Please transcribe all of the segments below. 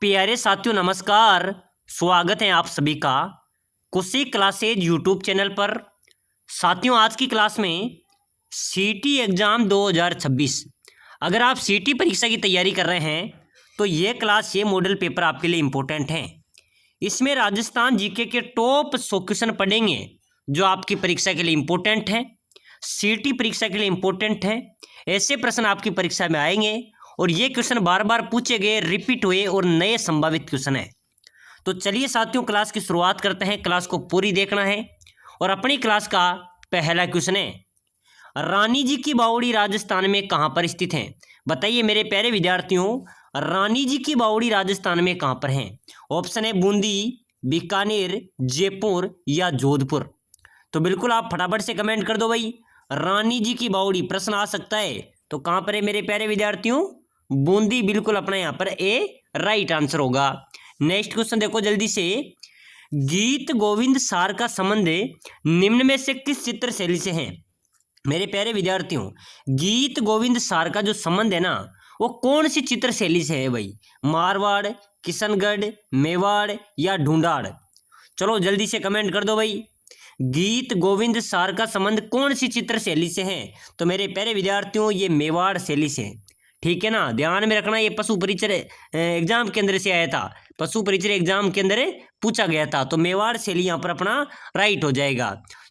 प्यारे साथियों नमस्कार। स्वागत है आप सभी का कुशी क्लासेज यूट्यूब चैनल पर। साथियों आज की क्लास में सीटी एग्ज़ाम 2026, अगर आप सीटी परीक्षा की तैयारी कर रहे हैं तो ये क्लास, ये मॉडल पेपर आपके लिए इम्पोर्टेंट हैं। इसमें राजस्थान जीके के टॉप 100 क्वेश्चन पढ़ेंगे जो आपकी परीक्षा के लिए इम्पोर्टेंट हैं, सीटी परीक्षा के लिए इम्पोर्टेंट हैं। ऐसे प्रश्न आपकी परीक्षा में आएंगे और ये क्वेश्चन बार बार पूछे गए, रिपीट हुए और नए संभावित क्वेश्चन है। तो चलिए साथियों क्लास की शुरुआत करते हैं। क्लास को पूरी देखना है और अपनी क्लास का पहला क्वेश्चन है, रानी जी की बावड़ी राजस्थान में कहाँ पर स्थित है? बताइए मेरे प्यारे विद्यार्थियों, रानी जी की बावड़ी राजस्थान में कहाँ पर है? ऑप्शन है बूंदी, बीकानेर, जयपुर या जोधपुर। तो बिल्कुल आप फटाफट से कमेंट कर दो भाई। रानी जी की बावड़ी प्रश्न आ सकता है तो कहाँ पर है मेरे प्यारे विद्यार्थियों? बूंदी। बिल्कुल अपना यहाँ पर ए राइट आंसर होगा। नेक्स्ट क्वेश्चन देखो जल्दी से, गीत गोविंद सार का संबंध निम्न में से किस चित्र शैली से है? मेरे प्यारे विद्यार्थियों, गीत गोविंद सार का जो संबंध है ना, वो कौन सी चित्र शैली से है भाई? मारवाड़, किशनगढ़, मेवाड़ या ढूंढाड़? चलो जल्दी से कमेंट कर दो भाई। गीत गोविंद सार का संबंध कौन सी चित्र शैली से है? तो मेरे प्यारे विद्यार्थियों ये मेवाड़ शैली से है। ठीक है ना, ध्यान में रखना, ये पशु परिचय एग्जाम के अंदर से आया था, पशु परिचय एग्जाम के अंदर पूछा गया था। तो मेवाड़ शैली यहाँ पर अपना राइट हो जाएगा।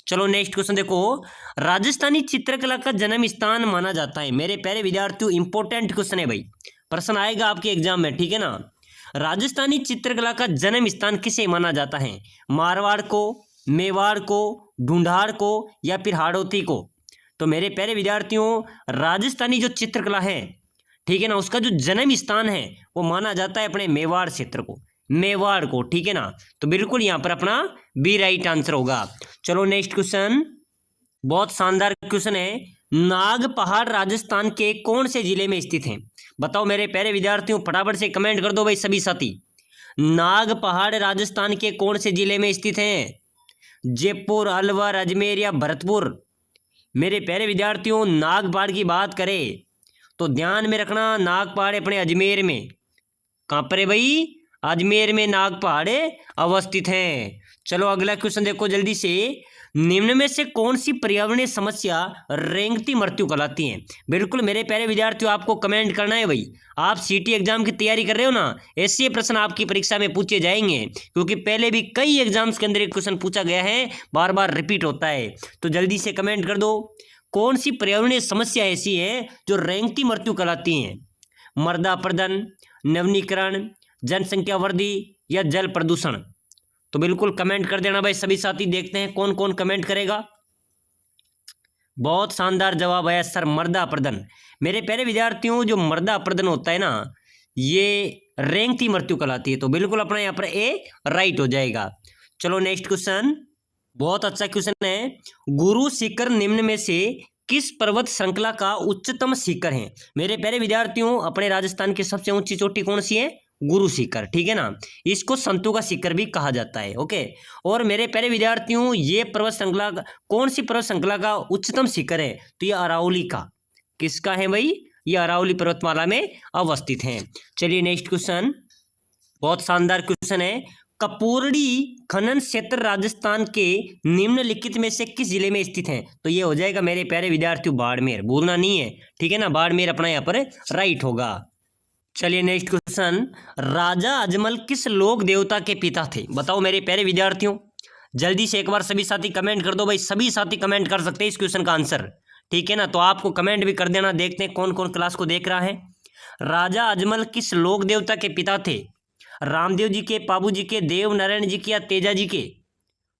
चलो नेक्स्ट क्वेश्चन देखो, राजस्थानी चित्रकला का जन्म स्थान माना जाता है। मेरे प्यारे विद्यार्थियों इंपॉर्टेंट क्वेश्चन है भाई, प्रश्न आएगा आपके एग्जाम में। ठीक है ना, राजस्थानी चित्रकला का जन्म स्थान किसे माना जाता है? मारवाड़ को, मेवाड़ को, ढूंढाड़ को या फिर हाड़ौती को? तो मेरे प्यारे विद्यार्थियों राजस्थानी जो चित्रकला है, ठीक है ना, उसका जो जन्म स्थान है वो माना जाता है अपने मेवाड़ क्षेत्र को, मेवाड़ को। ठीक है ना, तो बिल्कुल यहाँ पर अपना बी राइट आंसर होगा। चलो नेक्स्ट क्वेश्चन, बहुत शानदार क्वेश्चन है, नाग पहाड़ राजस्थान के कौन से जिले में स्थित है? बताओ मेरे प्यारे विद्यार्थियों, फटाफट से कमेंट कर दो भाई सभी साथी। नाग पहाड़ राजस्थान के कौन से जिले में स्थित है? जयपुर, अलवर, अजमेर या भरतपुर? मेरे प्यारे विद्यार्थियों नाग पहाड़ की बात करें तो ध्यान में रखना, नाग पहाड़ अपने अजमेर में। कहाँ पर है भाई? अजमेर में नाग पहाड़ अवस्थित हैं। चलो अगला क्वेश्चन देखो जल्दी से, निम्न में से कौन सी पर्यावरणीय समस्या रेंगती मृत्यु कहलाती है? बिल्कुल मेरे प्यारे विद्यार्थियों आपको कमेंट करना है भाई। आप सीटी एग्जाम की तैयारी कर रहे हो ना, ऐसे प्रश्न आपकी परीक्षा में पूछे जाएंगे, क्योंकि पहले भी कई एग्जाम्स के अंदर एक क्वेश्चन पूछा गया है, बार बार रिपीट होता है। तो जल्दी से कमेंट कर दो, कौन सी पर्यावरणीय समस्या ऐसी है जो रेंगती मृत्यु कहलाती है? मृदा अपरदन, नवीनीकरण, जनसंख्या वृद्धि या जल प्रदूषण? तो बिल्कुल कमेंट कर देना भाई सभी साथी। देखते हैं कौन कौन कमेंट करेगा। बहुत शानदार जवाब है सर, मृदा अपरदन। मेरे प्यारे विद्यार्थियों जो मृदा अपरदन होता है ना, ये रेंगती मृत्यु कहलाती है। तो बिल्कुल अपना यहाँ पर ए राइट हो जाएगा। चलो नेक्स्ट क्वेश्चन, बहुत अच्छा क्वेश्चन है, गुरु शिखर निम्न में से किस पर्वत श्रृंखला का उच्चतम शिखर है? मेरे प्यारे विद्यार्थियों अपने राजस्थान की सबसे ऊंची चोटी कौन सी है? गुरु शिखर। ठीक है ना, इसको संतों का शिखर भी कहा जाता है। ओके, और मेरे प्यारे विद्यार्थियों ये पर्वत श्रृंखला कौन सी पर्वत श्रृंखला का उच्चतम शिखर है? तो ये अरावली का। किसका है भाई? ये अरावली पर्वतमाला में अवस्थित है। चलिए नेक्स्ट क्वेश्चन, बहुत शानदार क्वेश्चन है, कपूरड़ी खनन क्षेत्र राजस्थान के निम्नलिखित में से किस जिले में स्थित है? तो ये हो जाएगा मेरे प्यारे विद्यार्थियों बाड़मेर, भूलना नहीं है। ठीक है ना, बाड़मेर अपना यहाँ पर राइट होगा। चलिए नेक्स्ट क्वेश्चन, राजा अजमल किस लोक देवता के पिता थे? बताओ मेरे प्यारे विद्यार्थियों, जल्दी से एक बार सभी साथी कमेंट कर दो भाई। सभी साथी कमेंट कर सकते हैं इस क्वेश्चन का आंसर। ठीक है ना, तो आपको कमेंट भी कर देना। देखते हैं कौन कौन क्लास को देख रहा है। राजा अजमल किस लोक देवता के पिता थे? रामदेव जी के, पाबू जी के, देव नारायण जी के या तेजा जी के?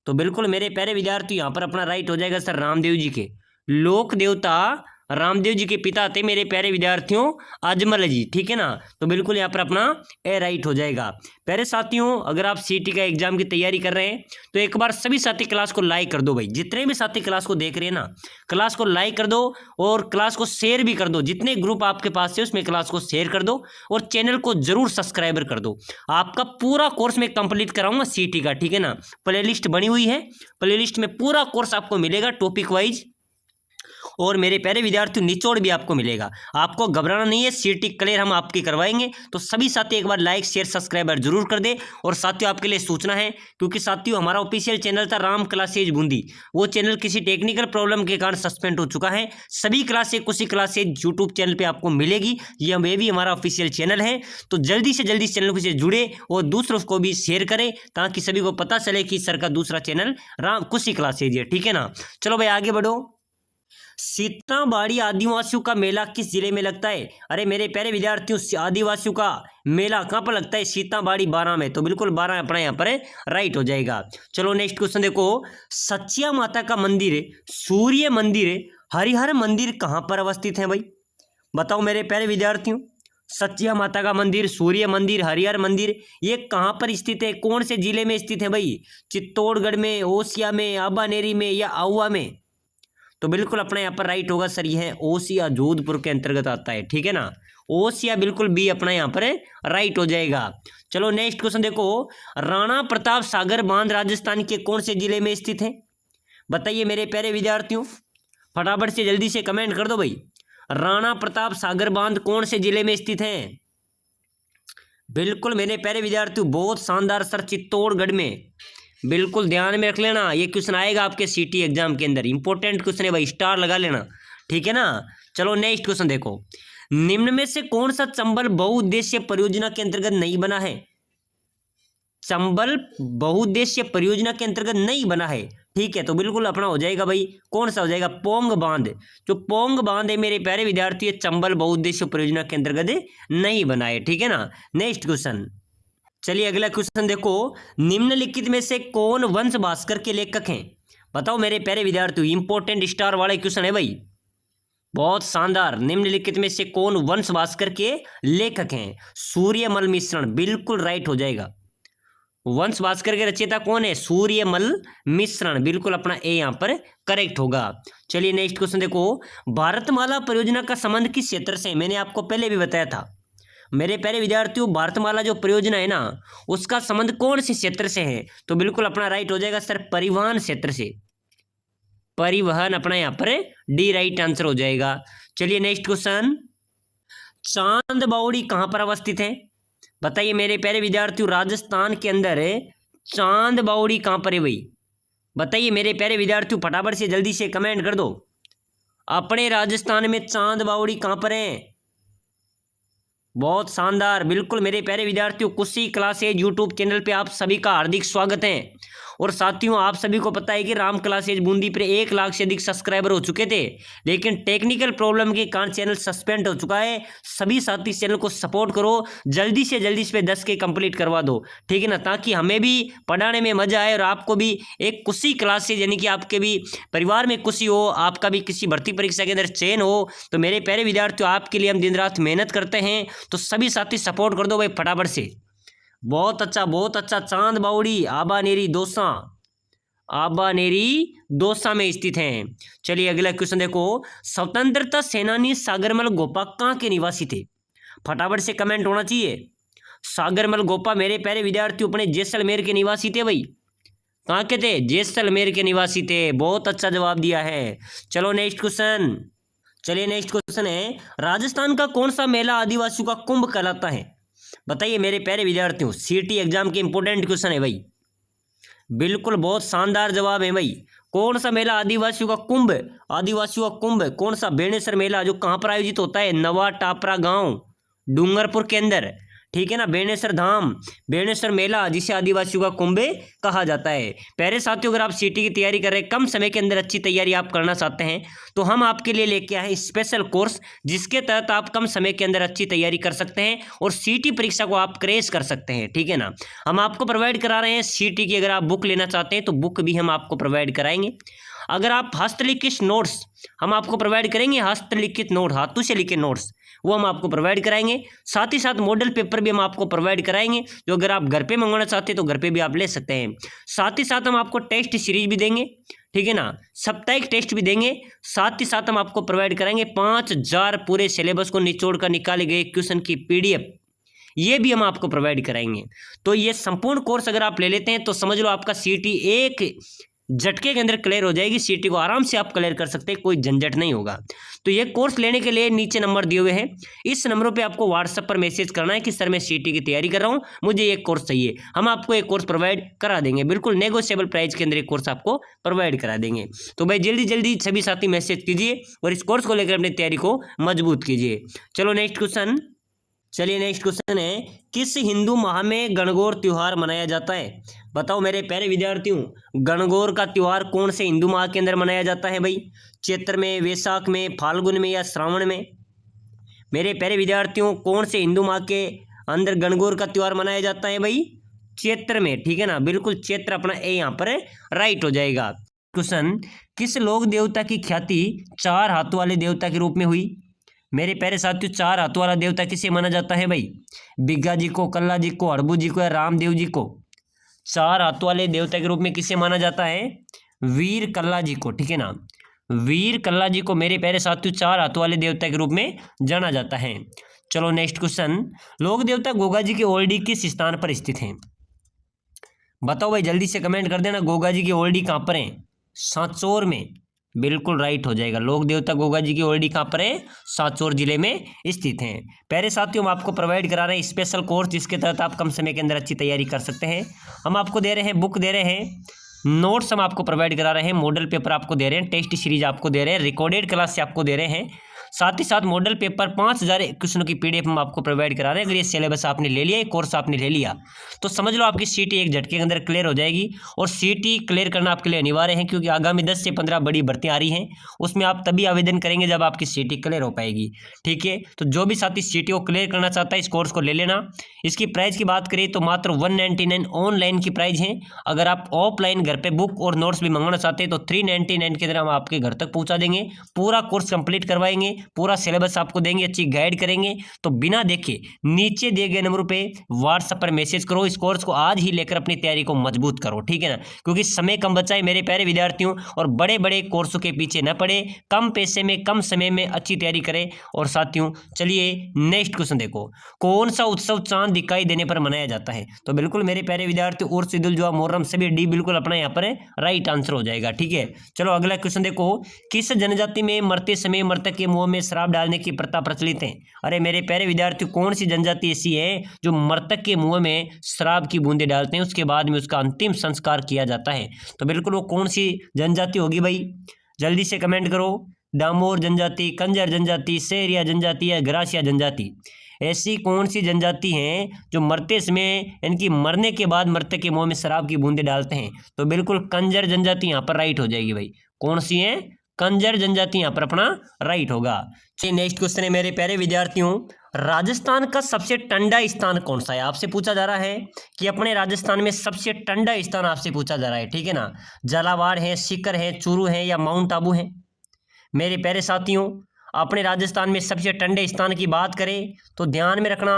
तो बिल्कुल मेरे प्यारे विद्यार्थी यहाँ पर अपना राइट हो जाएगा सर, रामदेव जी के। लोक देवता रामदेव जी के पिता थे मेरे प्यारे विद्यार्थियों अजमल जी। ठीक है ना, तो बिल्कुल यहाँ पर अपना ए राइट हो जाएगा। प्यारे साथियों अगर आप सीटी का एग्जाम की तैयारी कर रहे हैं तो एक बार सभी साथी क्लास को लाइक कर दो भाई। जितने भी साथी क्लास को देख रहे हैं ना, क्लास को लाइक कर दो और क्लास को शेयर भी कर दो। जितने ग्रुप आपके पास है उसमें क्लास को शेयर कर दो और चैनल को जरूर सब्सक्राइबर कर दो। आपका पूरा कोर्स मैं कंप्लीट कराऊंगा सीटी का। ठीक है ना, प्लेलिस्ट बनी हुई है, प्लेलिस्ट में पूरा कोर्स आपको मिलेगा टॉपिक वाइज, और मेरे प्यारे विद्यार्थियों निचोड़ भी आपको मिलेगा। आपको घबराना नहीं है, सीटी क्लियर हम आपकी करवाएंगे। तो सभी साथी एक बार लाइक शेयर सब्सक्राइबर जरूर कर दे। और साथियों आपके लिए सूचना है, क्योंकि साथियों हमारा ऑफिशियल चैनल था राम क्लासेज बूंदी, वो चैनल किसी टेक्निकल प्रॉब्लम के कारण सस्पेंड हो चुका है। सभी क्लासेज कुशी क्लासेज यूट्यूब चैनल पे आपको मिलेगी, ये भी हमारा ऑफिशियल चैनल है। तो जल्दी से जल्दी इस चैनल से जुड़े और दूसरों को भी शेयर करें, ताकि सभी को पता चले कि सर का दूसरा चैनल राम कुशी क्लासेज है। ठीक है ना, चलो भाई आगे बढ़ो। सीताबाड़ी आदिवासियों का मेला किस जिले में लगता है? अरे मेरे प्यारे विद्यार्थियों, आदिवासियों का मेला कहाँ पर लगता है? सीताबाड़ी 12 में। तो बिल्कुल 12 अपना यहाँ पर राइट हो जाएगा। चलो नेक्स्ट क्वेश्चन देखो। सचिया माता का मंदिर, सूर्य मंदिर, हरिहर मंदिर कहाँ पर अवस्थित है भाई? बताओ मेरे प्यारे विद्यार्थियों, सचिया माता का मंदिर, सूर्य मंदिर, हरिहर मंदिर, ये कहाँ पर स्थित है? कौन से जिले में स्थित है भाई? चित्तौड़गढ़ में, ओसिया में, आबानेरी में या आहुआ में? तो बिल्कुल अपना यहाँ पर राइट होगा सर, ये है ओसिया, जोधपुर के अंतर्गत आता है। ठीक है ना, ओसिया बिल्कुल बी अपना यहाँ पर राइट हो जाएगा। चलो नेक्स्ट क्वेश्चन देखो। राणा प्रताप सागर बांध राजस्थान के कौन से जिले में स्थित है? बताइए मेरे प्यारे विद्यार्थियों, फटाफट से जल्दी से कमेंट कर दो भाई। राणा प्रताप सागर बांध कौन से जिले में स्थित है? बिल्कुल मेरे प्यारे विद्यार्थियों, बहुत शानदार सर, चित्तौड़गढ़ में। बिल्कुल ध्यान में रख लेना, ये क्वेश्चन आएगा आपके सीटी एग्जाम के अंदर, इंपॉर्टेंट क्वेश्चन है भाई, स्टार लगा लेना। ठीक है ना, चलो नेक्स्ट क्वेश्चन देखो। निम्न में से कौन सा चंबल बहुउद्देश्य परियोजना के अंतर्गत नहीं बना है? चंबल बहुउद्देश्य परियोजना के अंतर्गत नहीं बना है। ठीक है, तो बिल्कुल अपना हो जाएगा भाई, कौन सा हो जाएगा? पोंग बांध। जो पोंग बांध है मेरे प्यारे विद्यार्थी, चंबल बहुउद्देश्य परियोजना के अंतर्गत नहीं बना है। ठीक है ना, नेक्स्ट क्वेश्चन। चलिए अगला क्वेश्चन देखो। निम्नलिखित में से कौन वंश भास्कर के लेखक हैं? बताओ मेरे प्यारे विद्यार्थियों, इंपॉर्टेंट स्टार वाले क्वेश्चन है भाई, बहुत शानदार। निम्नलिखित में से कौन वंश भास्कर के लेखक हैं? सूर्यमल मिश्रण, बिल्कुल राइट हो जाएगा। वंश भास्कर के रचयिता कौन है? सूर्यमल मिश्रण, बिल्कुल अपना ए यहाँ पर करेक्ट होगा। चलिए नेक्स्ट क्वेश्चन देखो। भारतमाला परियोजना का संबंध किस क्षेत्र से है? मैंने आपको पहले भी बताया था मेरे प्यारे विद्यार्थियों, भारतमाला जो परियोजना है ना, उसका संबंध कौन से क्षेत्र से है? तो बिल्कुल अपना राइट हो जाएगा सर, परिवहन क्षेत्र से। परिवहन अपना यहाँ पर डी राइट आंसर हो जाएगा। चलिए नेक्स्ट क्वेश्चन। चांद बावड़ी कहाँ पर अवस्थित है? बताइए मेरे प्यारे विद्यार्थियों, राजस्थान के अंदर चांद बावड़ी कहाँ पर है भाई? बताइए मेरे प्यारे विद्यार्थियों, फटाफट से जल्दी से कमेंट कर दो। अपने राजस्थान में चांद बावड़ी कहाँ पर है? बहुत शानदार, बिल्कुल मेरे प्यारे विद्यार्थियों, कुशी क्लासेज यूट्यूब चैनल पे आप सभी का हार्दिक स्वागत है। और साथियों आप सभी को पता है कि राम क्लासेज बूंदी पर 1 लाख से अधिक सब्सक्राइबर हो चुके थे, लेकिन टेक्निकल प्रॉब्लम के कारण चैनल सस्पेंड हो चुका है। सभी साथी इस चैनल को सपोर्ट करो, जल्दी से जल्दी इस पर 10 के कंप्लीट करवा दो। ठीक है ना, ताकि हमें भी पढ़ाने में मजा आए और आपको भी एक कुशी क्लासेज, यानी कि आपके भी परिवार में खुशी हो, आपका भी किसी भर्ती परीक्षा के अंदर चयन हो। तो मेरे प्यारे विद्यार्थियों, आपके लिए हम दिन रात मेहनत करते हैं, तो सभी साथी सपोर्ट कर दो भाई फटाफट से। बहुत अच्छा बहुत अच्छा। चांद बावड़ी आबानेरी दौसा, आबानेरी दौसा में स्थित हैं। चलिए अगला क्वेश्चन देखो। स्वतंत्रता सेनानी सागरमल गोपा कहाँ के निवासी थे? फटाफट से कमेंट होना चाहिए। सागरमल गोपा मेरे प्यारे विद्यार्थियों अपने जैसलमेर के निवासी थे भाई। कहाँ के थे? जैसलमेर के निवासी थे। बहुत अच्छा जवाब दिया है। चलो नेक्स्ट क्वेश्चन। चलिए नेक्स्ट क्वेश्चन है, राजस्थान का कौन सा मेला आदिवासियों का कुंभ कहलाता है? बताइए मेरे प्यारे विद्यार्थियों, सीटी एग्जाम के इंपॉर्टेंट क्वेश्चन है भाई, बिल्कुल बहुत शानदार जवाब है भाई। कौन सा मेला आदिवासियों का कुंभ? आदिवासियों का कुंभ कौन सा? बेणेसर मेला, जो कहाँ पर आयोजित होता है? नवा टापरा गांव, डूंगरपुर के अंदर। ठीक है ना, बेणेसर धाम, बेणेसर मेला, जिसे आदिवासियों का कुंभ कहा जाता है। प्यारे साथियों, अगर आप सीटी की तैयारी कर रहे हैं, कम समय के अंदर अच्छी तैयारी आप करना चाहते हैं, तो हम आपके लिए लेके आए स्पेशल कोर्स, जिसके तहत आप कम समय के अंदर अच्छी तैयारी कर सकते हैं और सीटी परीक्षा को आप क्रैश कर सकते हैं। ठीक है ना, हम आपको प्रोवाइड करा रहे हैं सीटी की। अगर आप बुक लेना चाहते हैं तो बुक भी हम आपको प्रोवाइड कराएंगे। अगर आप हस्तलिखित नोट्स हम आपको प्रोवाइड करेंगे, हस्तलिखित नोट, हाथों से लिखे नोट्स, वो हम आपको प्रोवाइड कराएंगे। साथ ही साथ मॉडल पेपर भी हम आपको प्रोवाइड कराएंगे, जो अगर आप घर पे मंगवाना चाहते हैं तो घर पे भी आप ले सकते हैं। साथ ही साथ हम आपको टेस्ट सीरीज भी देंगे, ठीक है ना, साप्ताहिक टेस्ट भी देंगे। साथ ही साथ हम आपको प्रोवाइड कराएंगे 5000 पूरे सिलेबस को निचोड़ कर निकाले गए क्वेश्चन की PDF, ये भी हम आपको प्रोवाइड कराएंगे। तो ये संपूर्ण कोर्स अगर आप ले लेते हैं तो समझ लो आपका सीटी एक झटके के अंदर क्लियर हो जाएगी। सीटी को आराम से आप क्लियर कर सकते हैं, कोई झंझट नहीं होगा। तो ये कोर्स लेने के लिए नीचे नंबर दिए हुए हैं, इस नंबरों पे आपको व्हाट्सएप पर मैसेज करना है कि सर मैं सीटी की तैयारी कर रहा हूँ, मुझे एक कोर्स चाहिए। हम आपको एक कोर्स प्रोवाइड करा देंगे, बिल्कुल नेगोशिएबल प्राइस के अंदर एक कोर्स आपको प्रोवाइड करा देंगे। तो भाई जल्दी जल्दी सभी साथी मैसेज कीजिए और इस कोर्स को लेकर अपनी तैयारी को मजबूत कीजिए। चलो नेक्स्ट क्वेश्चन, चलिए नेक्स्ट क्वेश्चन है, किस हिंदू माह में गणगौर त्योहार मनाया जाता है? बताओ मेरे प्यारे विद्यार्थियों, गणगौर का त्योहार कौन से हिंदू माह के अंदर मनाया जाता है भाई? चैत्र में, वैशाख में, फाल्गुन में या श्रावण में? मेरे प्यारे विद्यार्थियों, कौन से हिंदू माह के अंदर गणगौर का त्योहार मनाया जाता है भाई? चैत्र में, ठीक है ना, बिल्कुल चैत्र अपना ए यहाँ पर राइट हो जाएगा। क्वेश्चन, किस लोक देवता की ख्याति चार हाथों वाले देवता के रूप में हुई? मेरे प्यारे साथियों, चार हाथों वाला देवता किसे माना जाता है भाई? बिग्गा जी को, कल्ला जी को, हड़बू जी को या रामदेव जी को? चार हाथों वाले देवता के रूप में किसे माना जाता है? वीर कल्ला जी को, ठीक है ना, वीर कल्ला जी को मेरे प्यारे साथियों चार हाथों वाले देवता के रूप में जाना जाता है। चलो नेक्स्ट क्वेश्चन, लोक देवता गोगा जी की ओल्डी किस स्थान पर स्थित है? बताओ भाई, जल्दी से कमेंट कर देना, गोगा जी की ओल्डी कहाँ पर है? सांचौर में, बिल्कुल राइट हो जाएगा। लोक देवता गोगा जी की ओल्डी कहाँ पर है? सांचौर जिले में स्थित हैं। प्यारे साथियों, हम आपको प्रोवाइड करा रहे हैं स्पेशल कोर्स, जिसके तहत आप कम समय के अंदर अच्छी तैयारी कर सकते हैं। हम आपको दे रहे हैं बुक, दे रहे हैं नोट्स, हम आपको प्रोवाइड करा रहे हैं, मॉडल पेपर आपको दे रहे हैं, टेस्ट सीरीज आपको दे रहे हैं, रिकॉर्डेड क्लास से आपको दे रहे हैं, साथ ही साथ मॉडल पेपर 5000 क्वेश्चनों की पीडीएफ हम आपको प्रोवाइड करा रहे हैं। अगर ये सिलेबस आपने ले लिया, ये कोर्स आपने ले लिया, तो समझ लो आपकी सीटी एक झटके के अंदर क्लियर हो जाएगी। और सीटी क्लियर करना आपके लिए अनिवार्य है, क्योंकि आगामी 10 से 15 बड़ी भर्तियां आ रही हैं, उसमें आप तभी आवेदन करेंगे जब आपकी सीटी क्लियर हो पाएगी, ठीक है। तो जो भी साथी सीटी को क्लियर करना चाहता है, इस कोर्स को ले लेना। इसकी प्राइस की बात करें तो मात्र 199 ऑनलाइन की प्राइस है। अगर आप ऑफलाइन घर पे बुक और नोट्स भी मंगाना चाहते हैं तो 399 के अंदर हम आपके घर तक पहुंचा देंगे, पूरा कोर्स कंप्लीट करवाएंगे, पूरा सिलेबस आपको देंगे, अच्छी गाइड करेंगे। तो बिना देखे नीचे दिए गए नंबर पे व्हाट्सएप पर मैसेज करो, इस कोर्स को आज ही लेकर अपनी तैयारी को मजबूत करो, ठीक है ना, क्योंकि समय कम बचा है मेरे प्यारे विद्यार्थियों, और बड़े बड़े कोर्सों के पीछे न पड़े, कम पैसे में कम समय में अच्छी तैयारी करें। और साथियों चलिए नेक्स्ट क्वेश्चन देखो, कौन सा उत्सव चांद दिखाई देने पर मनाया जाता है? तो बिल्कुल मेरे प्यारे विद्यार्थी, उर्स, ईद उल जुहा, मुहर्रम, सभी डी बिल्कुल अपना यहाँ पर राइट आंसर हो जाएगा, ठीक है। चलो अगला क्वेश्चन देखो, किस जनजाति में मरते समय मृतक के मुंह में शराब डालने की प्रथा प्रचलित है? अरे मेरे प्यारे विद्यार्थी, कौन सी जनजाति ऐसी है जो मृतक के मुंह में शराब की बूंदें डालते हैं, उसके बाद में उसका अंतिम संस्कार किया जाता है? तो बिल्कुल वो कौन सी जनजाति होगी भाई? जल्दी से कमेंट करो। डामोर जनजाति, कंजर जनजाति, सेरिया जनजाति या ग्रासिया जनजाति? ऐसी कौन सी जनजाति हैं जो मरते समय, इनकी मरने के बाद मृतक के मुंह में शराब की बूंदें डालते हैं? तो बिल्कुल कंजर जनजाति यहाँ पर राइट हो जाएगी भाई। कौन सी है? कंजर जनजाति यहाँ पर अपना राइट होगा। चलिए नेक्स्ट क्वेश्चन है मेरे प्यारे विद्यार्थियों, राजस्थान का सबसे ठंडा स्थान कौन सा है? आपसे पूछा जा रहा है कि अपने राजस्थान में सबसे ठंडा स्थान आपसे पूछा जा रहा है, ठीक है ना। झालावाड़ है, सीकर है, चूरू है या माउंट आबू है? मेरे प्यारे साथियों, अपने राजस्थान में सबसे ठंडे स्थान की बात करें तो ध्यान में रखना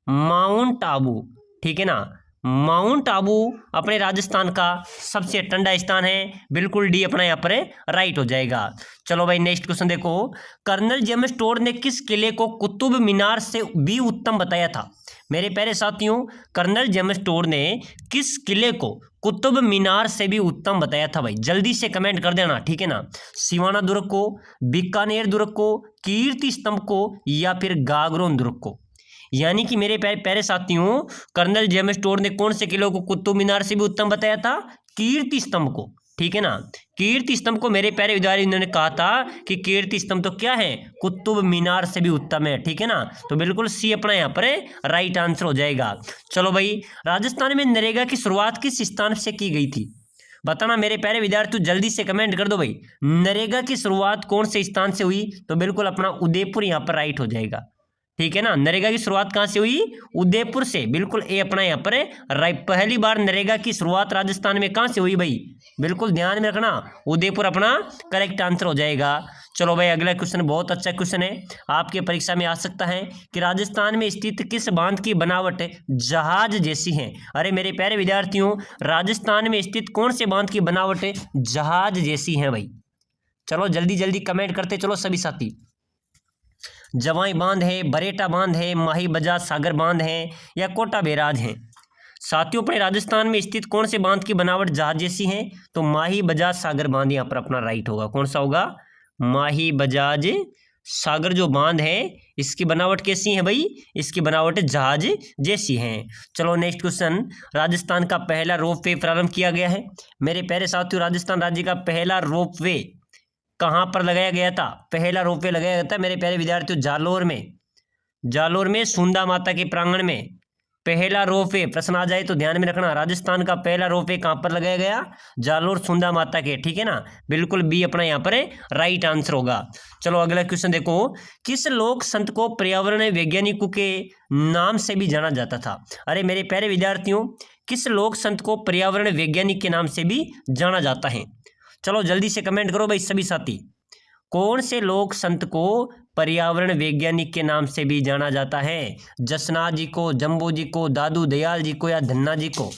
माउंट आबू, ठीक है ना। माउंट आबू अपने राजस्थान का सबसे ठंडा स्थान है, बिल्कुल डी अपना यहाँ पर राइट हो जाएगा। चलो भाई नेक्स्ट क्वेश्चन देखो, कर्नल जेम्स टोड ने किस किले को कुतुब मीनार से भी उत्तम बताया था? मेरे प्यारे साथियों, कर्नल जेम्स टोड ने किस किले को कुतुब मीनार से भी उत्तम बताया था भाई? जल्दी से कमेंट कर देना, ठीक है ना। सिवाना दुर्ग को, बीकानेर दुर्ग को, कीर्ति स्तंभ को या फिर गागरोन दुर्ग को? यानी कि मेरे प्यारे साथियों, कर्नल जेम्स टोड ने कौन से किले को कुतुब मीनार से भी उत्तम बताया था? कीर्ति स्तंभ को, ठीक है ना। कीर्ति स्तंभ को मेरे प्यारे विद्यार्थी, इन्होंने कहा था कि कीर्ति स्तंभ तो क्या है? कुतुब मीनार से भी उत्तम है, ठीक है ना। तो बिल्कुल सी अपना यहाँ पर राइट आंसर हो जाएगा। चलो भाई, राजस्थान में नरेगा की शुरुआत किस स्थान से की गई थी? बताना मेरे प्यारे विद्यार्थी, जल्दी से कमेंट कर दो भाई, नरेगा की शुरुआत कौन से स्थान से हुई? तो बिल्कुल अपना उदयपुर यहाँ पर राइट हो जाएगा, ठीक है ना। नरेगा की शुरुआत कहाँ से हुई? उदयपुर से, बिल्कुल ए अपना यहाँ पर राइट। पहली बार नरेगा की शुरुआत राजस्थान में कहाँ से हुई भाई? बिल्कुल ध्यान में रखना, उदयपुर अपना करेक्ट आंसर हो जाएगा। चलो भाई अगला क्वेश्चन बहुत अच्छा क्वेश्चन है, आपके परीक्षा में आ सकता है कि राजस्थान में स्थित किस बांध की बनावट जहाज जैसी है? अरे मेरे प्यारे विद्यार्थियों, राजस्थान में स्थित कौन से बांध की बनावट जहाज जैसी है भाई? चलो जल्दी जल्दी कमेंट करते चलो सभी साथी। जवाई बांध है, बरेटा बांध है, माही बजाज सागर बांध है या कोटा बैराज है? साथियों अपने राजस्थान में स्थित कौन से बांध की बनावट जहाज जैसी है? तो माही बजाज सागर बांध यहाँ पर अपना राइट होगा। कौन सा होगा? माही बजाज सागर जो बांध है इसकी बनावट कैसी है भाई? इसकी बनावट जहाज जैसी है। चलो नेक्स्ट क्वेश्चन, राजस्थान का पहला रोपवे प्रारंभ किया गया है। मेरे प्यारे साथियों राजस्थान राज्य का पहला रोपवे कहाँ पर लगाया गया था? पहला रोपवे लगाया गया था मेरे प्यारे विद्यार्थियों जालोर में सुंदा माता के प्रांगण में पहला रोपवे। प्रश्न आ जाए तो ध्यान में रखना, राजस्थान का पहला रोपवे कहाँ पर लगाया गया? जालोर सुंदा माता के, ठीक है ना, बिल्कुल बी अपना यहाँ पर राइट आंसर होगा। चलो अगला क्वेश्चन देखो, किस लोक संत को पर्यावरण वैज्ञानिकों के नाम से भी जाना जाता था? अरे मेरे प्यारे विद्यार्थियों किस लोक संत को पर्यावरण वैज्ञानिक के नाम से भी जाना जाता है? चलो जल्दी से कमेंट करो भाई सभी साथी, कौन से लोक संत को पर्यावरण वैज्ञानिक के नाम से भी जाना जाता है? जसनाथ जी को, जम्बो जी को, दादू दयाल जी को या धन्ना जी को?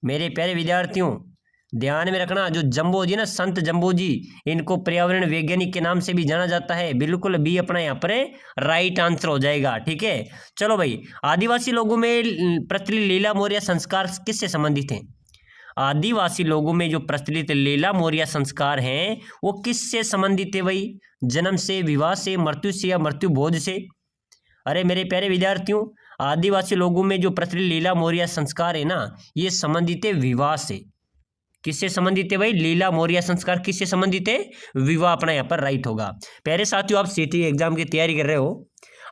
मेरे प्यारे विद्यार्थियों ध्यान में रखना, जो जम्बो जी ना, संत जम्बो जी, इनको पर्यावरण वैज्ञानिक के नाम से भी जाना जाता है। बिल्कुल बी अपना यहाँ पर राइट आंसर हो जाएगा, ठीक है। चलो भाई, आदिवासी लोगों में प्रचलित लीला मोरिया संस्कार किससे संबंधित हैं? आदिवासी लोगों में जो प्रचलित लीला मोरिया संस्कार हैं वो किससे संबंधित है भाई? जन्म से, विवाह से, मृत्यु से या मृत्यु भोज से? अरे मेरे प्यारे विद्यार्थियों आदिवासी लोगों में जो प्रचलित लीला मोरिया संस्कार है ना, ये संबंधित है विवाह से। किससे संबंधित है भाई? लीला मोरिया संस्कार किससे संबंधित है? विवाह अपना यहाँ पर राइट होगा। प्यारे साथियों आप सीटी एग्जाम की तैयारी कर रहे हो,